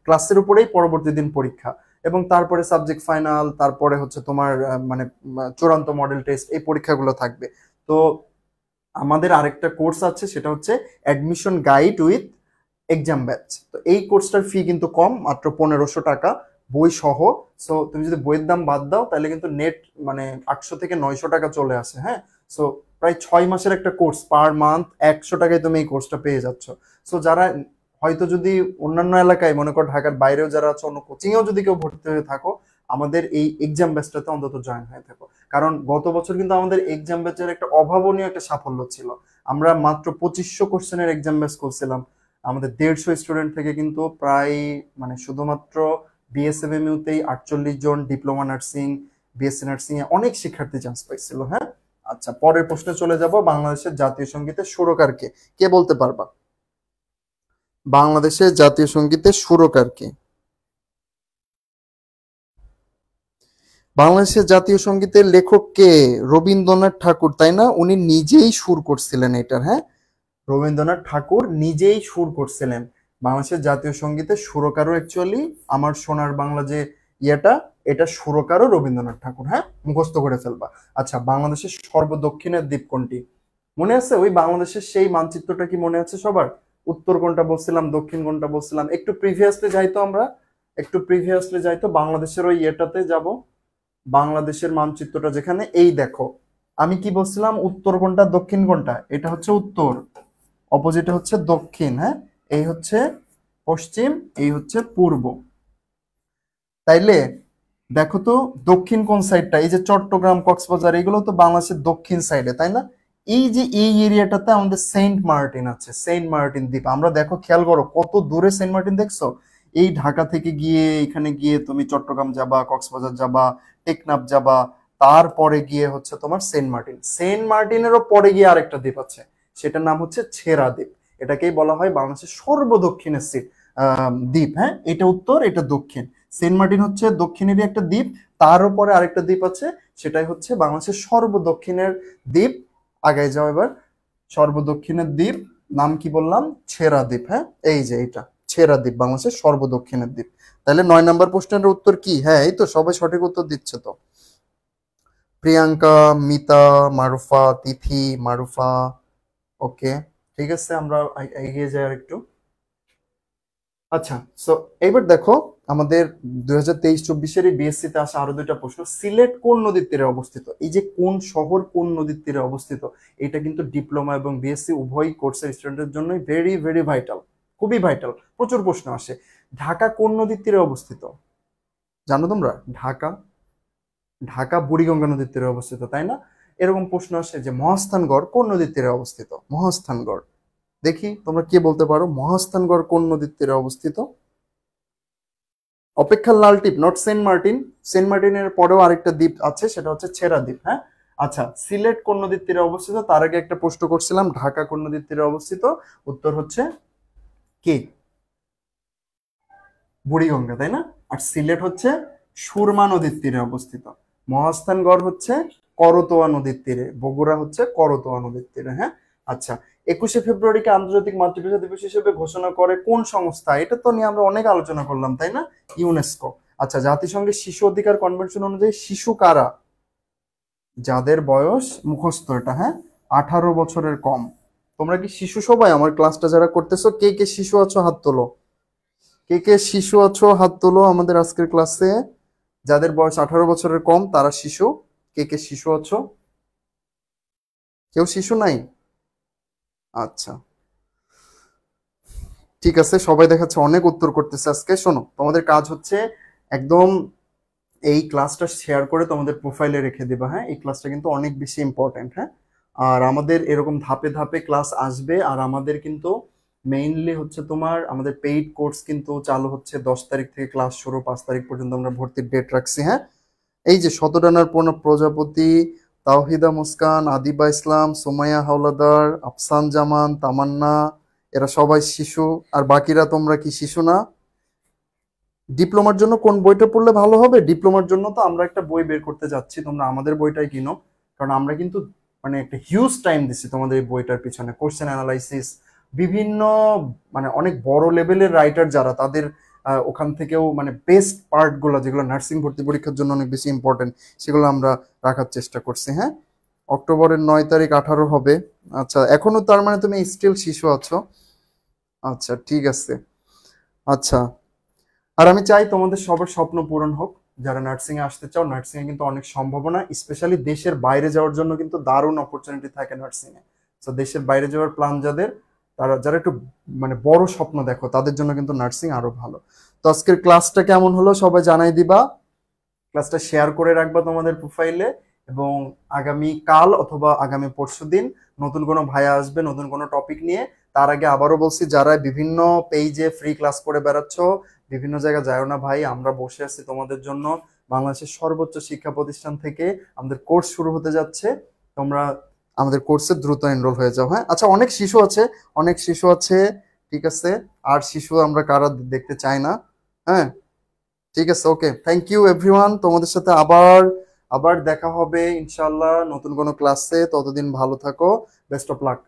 ক্লাসের উপরেই পরবর্তী দিন পরীক্ষা, এবং তারপরে সাবজেক্ট ফাইনাল, তারপরে হচ্ছে তোমার মানে চূড়ান্ত মডেল টেস্ট, এই পরীক্ষাগুলো থাকবে। তো আমাদের আরেকটা কোর্স আছে, সেটা হচ্ছে admission guide with exam batch. তো এই কোর্সটার ফি কিন্তু কম, মাত্র 1500 টাকা বই সহ। সো তুমি যদি বইয়ের দাম বাদ দাও তাহলে কিন্তু নেট মানে 800 থেকে 900 টাকা চলে আসে। হ্যাঁ, সো প্রায় 6 মাসের একটা কোর্স, পার মান্থ 100 টাকায় তুমি এই কোর্সটা পেয়ে যাচ্ছ। সো যারা হয়তো যদি অন্যান্য এলাকায়, মনে করো ঢাকার বাইরেও যারা আছে, অন্য কোচিংয়েও যদি কেউ ভর্তি হয়ে থাকো, আমাদের এই এক্সাম ব্যাচটাতে অন্তত জয়েন হয়ে থাকো। কারণ গত বছর কিন্তু আমাদের এক্সাম ব্যাচের একটা অভাবনীয় একটা সাফল্য ছিল। আমরা মাত্র 2500 কোশ্চেনের এক্সাম ব্যাচ করছিলাম। আমাদের 150 স্টুডেন্ট থেকে কিন্তু প্রায়, মানে শুধুমাত্র বিএসএমএমইউতেই 48 জন, ডিপ্লোমা নার্সিং, বিএসসি নার্সিং এ অনেক শিক্ষার্থী চান্স পাইছিল। হ্যাঁ, আচ্ছা, পরের প্রশ্নে চলে যাব। বাংলাদেশের জাতীয় সঙ্গীতের সুরকার কে? কে বলতে পারবা? বাংলাদেশের জাতীয় সঙ্গীতের সুরকার কে? বাংলাদেশের জাতীয় সঙ্গীতের লেখক কে? রবীন্দ্রনাথ ঠাকুর, তাই না? উনি নিজেই সুর করছিলেন এটার। হ্যাঁ, রবীন্দ্রনাথ ঠাকুর নিজেই সুর করছিলেন। বাংলাদেশের জাতীয় সঙ্গীতের সুরকারও অ্যাকচুয়ালি আমার সোনার বাংলা যে ইয়েটা, এটা সুরকারও রবীন্দ্রনাথ ঠাকুর। হ্যাঁ, মুখস্থ করে ফেলবা। আচ্ছা, বাংলাদেশের সর্বদক্ষিণের দ্বীপ কোনটি? মনে আছে ওই বাংলাদেশের সেই মানচিত্রটা কি মনে আছে সবার? উত্তর কোনটা বলছিলাম, দক্ষিণ কোনটা বলছিলাম? একটু প্রিভিয়াসলি যাইতো, আমরা একটু প্রিভিয়াসলি যাইতো, বাংলাদেশের ওই ইয়েটাতে যাব, বাংলাদেশের মানচিত্রটা যেখানে, এই দেখো আমি কি বলছিলাম, উত্তর কোনটা দক্ষিণ কোনটা? এটা হচ্ছে উত্তর, অপোজিটে হচ্ছে দক্ষিণ। হ্যাঁ, এই হচ্ছে পশ্চিম, এই হচ্ছে পূর্ব। তাইলে দেখো তো দক্ষিণ কোন সাইডটা? এই যে চট্টগ্রাম, কক্সবাজার, এগুলো তো বাংলাদেশের দক্ষিণ সাইডে, তাই না? এই যে এই এরিয়াটাতে আমাদের সেন্ট মার্টিন আছে, সেন্ট মার্টিন দ্বীপ। আমরা দেখো, খেয়াল করো কত দূরে সেন্ট মার্টিন, দেখছো? এই ঢাকা থেকে গিয়ে এখানে গিয়ে তুমি চট্টগ্রাম যাবা, কক্সবাজার যাবা, টেকনাফ যাবা, তারপরে গিয়ে হচ্ছে তোমার সেন্ট মার্টিন। সেন্ট মার্টিনেরও পরে গিয়ে আরেকটা দ্বীপ আছে, সেটার নাম হচ্ছে ছেড়া দ্বীপ। এটাকেই বলা হয় বাংলাদেশের সর্বদক্ষিণের দ্বীপ। হ্যাঁ, এটা উত্তর, এটা দক্ষিণ। সেন্ট মার্টিন হচ্ছে দক্ষিণেরই একটা দ্বীপ, তার উপরে আরেকটা দ্বীপ আছে, সেটাই হচ্ছে বাংলাদেশের সর্বদক্ষিণের দ্বীপ। আগে যাও এবার। সর্বদক্ষিণের দ্বীপ নাম কি বললাম? ছেড়া দ্বীপ। হ্যাঁ, এই যে এটা ছেড়া দ্বীপ, বাংলাদেশের সর্বদক্ষিণের দ্বীপ। তাহলে 9 নম্বর প্রশ্নের উত্তর কি? হ্যাঁ, এই তো সবাই সঠিক উত্তর দিচ্ছে তো। প্রিয়াঙ্কা, মিতা, মারুফা, তিথি, মারুফা। ওকে, ঠিক আছে, আমরা এগিয়ে যাই আর একটু। আচ্ছা, সো এবার দেখো আমাদের 2023-24 এই বিএসসি তে আসা আরো দুইটা প্রশ্ন। সিলেট কোন নদীর তীরে অবস্থিত? এই যে কোন শহর কোন নদীর তীরে অবস্থিত, এটা কিন্তু ডিপ্লোমা এবং বিএসসি উভয় কোর্সের স্টুডেন্টের জন্যই ভেরি ভেরি ভাইটাল, খুবই ভাইটাল। প্রচুর প্রশ্ন আসে। ঢাকা কোন নদীর তীরে অবস্থিত জানো তোমরা? ঢাকা, ঢাকা বুড়িগঙ্গা নদীর তীরে অবস্থিত, তাই না? এরকম প্রশ্ন আসে যে মহাস্থানগড় কোন নদীর তীরে অবস্থিত? মহাস্থানগড়, দেখি তোমরা কে বলতে পারো মহাস্থানগড় কোন নদীর তীরে অবস্থিত? অপেক্ষার লাল টিপ, নট সেন্ট মার্টিন। সেন্ট মার্টিনের পরেও আরেকটা দ্বীপ আছে, সেটা হচ্ছে ছেড়া দ্বীপ। হ্যাঁ, আচ্ছা, সিলেট কোন নদীর তীরে অবস্থিত? তার আগে একটা প্রশ্ন করছিলাম, ঢাকা কোন নদীর তীরে অবস্থিত? উত্তর হচ্ছে কি? বুড়িগঙ্গা, তাই না? আর সিলেট হচ্ছে সুরমা নদীর তীরে অবস্থিত। মহাস্থানগড় হচ্ছে করতোয়া নদীর তীরে, বগুড়া হচ্ছে করতোয়া নদীর তীরে। হ্যাঁ, আচ্ছা, 21শে ফেব্রুয়ারিকে আন্তর্জাতিক মাতৃভাষা দিবস হিসেবে ঘোষণা করে কোন সংস্থা? এটা তো নিয়ে আমরা অনেক আলোচনা করলাম, তাই না? ইউনেস্কো। আচ্ছা, জাতিসংঘের শিশু অধিকার কনভেনশন অনুযায়ী শিশু কারা? যাদের বয়স মুখস্থ এটা, হ্যাঁ, 18 বছরের কম। তোমরা কি শিশু? সবাই আমার ক্লাসটা যারা করতেছো, কে কে শিশু আছো হাত তোলো। কে কে শিশু আছো হাত তোলো আমাদের আজকের ক্লাসে। যাদের বয়স 18 বছরের কম তারা শিশু। কে কে শিশু আছো? কেউ শিশু নাই? আচ্ছা, ঠিক আছে, সবাই দেখাচ্ছে অনেক উত্তর করতেছে আজকে। শোনো, তোমাদের কাজ হচ্ছে একদম এই ক্লাসটা শেয়ার করে তোমাদের প্রোফাইলে রেখে দিবা। হ্যাঁ, এই ক্লাসটা কিন্তু অনেক বেশি ইম্পর্টেন্ট। হ্যাঁ, আর আমাদের এরকম ধাপে ধাপে ক্লাস আসবে। আর আমাদের কিন্তু মেইনলি হচ্ছে তোমার আমাদের পেইড কোর্স কিন্তু চালু হচ্ছে 10 তারিখ থেকে ক্লাস শুরু, 5 তারিখ পর্যন্ত আমরা ভর্তির ডেট রাখছি। হ্যাঁ, এই যে শতডানার প্রণব প্রজাপতি, তাওহিদা মুস্কান, আদিবা ইসলাম, সুমাইয়া হাওলাদার, আফসান জামান, তামান্না, এরা সবাই শিশু। আর বাকিরা তোমরা কি শিশু না? ডিপ্লোমার জন্য কোন বইটা পড়লে ভালো হবে? ডিপ্লোমার জন্য তো আমরা একটা বই বের করতে যাচ্ছি, তোমরা আমাদের বইটাই কিনো। কারণ আমরা কিন্তু মানে একটা হিউজ টাইম দিচ্ছি তোমাদের এই বইটার পিছনে, কোশ্চেন অ্যানালাইসিস, বিভিন্ন মানে অনেক বড় লেভেলের রাইটার যারা, তাদের ওখান থেকেও মানে বেস্ট পার্ট গুলো যেগুলো নার্সিং ভর্তি পরীক্ষার জন্য অনেক বেশি ইম্পর্টেন্ট, সেগুলো আমরা রাখার চেষ্টা করছি। হ্যাঁ, অক্টোবরের 9 তারিখ 18 হবে। আচ্ছা, এখনো তার মানে তুমি স্টিল শিশু আছো। আচ্ছা, ঠিক আছে। আচ্ছা, আর আমি চাই তোমাদের সবার স্বপ্ন পূরণ হোক। যারা নার্সিং এ আসতে চাও, নার্সিং এ কিন্তু অনেক সম্ভাবনা, স্পেশালি দেশের বাইরে যাওয়ার জন্য কিন্তু দারুণ অপরচুনিটি থাকে নার্সিং এ। তো দেশের বাইরে যাওয়ার প্ল্যান যাদের, তারা যারা একটু মানে বড় স্বপ্ন দেখো, তাদের জন্য কিন্তু নার্সিং আরো ভালো। তো আজকের ক্লাসটা কেমন হলো সবাই জানাই দিবা, ক্লাসটা শেয়ার করে রাখবা তোমাদের প্রোফাইলে। এবং আগামী কাল অথবা আগামী পরশুদিন নতুন কোনো ভাইয়া আসবে নতুন কোনো টপিক নিয়ে। তার আগে আবারও বলছি, যারা বিভিন্ন পেজে ফ্রি ক্লাস করে বেড়াচ্ছ, বিভিন্ন জায়গায় যাও না ভাই, আমরা বসে আছি তোমাদের জন্য। বাংলাদেশের সর্বোচ্চ শিক্ষা প্রতিষ্ঠান থেকে আমাদের কোর্স শুরু হতে যাচ্ছে। তোমরা আমাদের কোর্সে দ্রুত এনরোল হয়ে যাও। হ্যাঁ, আচ্ছা, অনেক শিশু আছে, অনেক শিশু আছে, ঠিক আছে। আর শিশু আমরা কারা দেখতে চাই না। হ্যাঁ, ঠিক আছে, ওকে, থ্যাংক ইউ এভরিওয়ান। তোমাদের সাথে আবার আবার দেখা হবে ইনশাল্লাহ নতুন কোনো ক্লাসে। ততদিন ভালো থাকো, বেস্ট অফ লাক।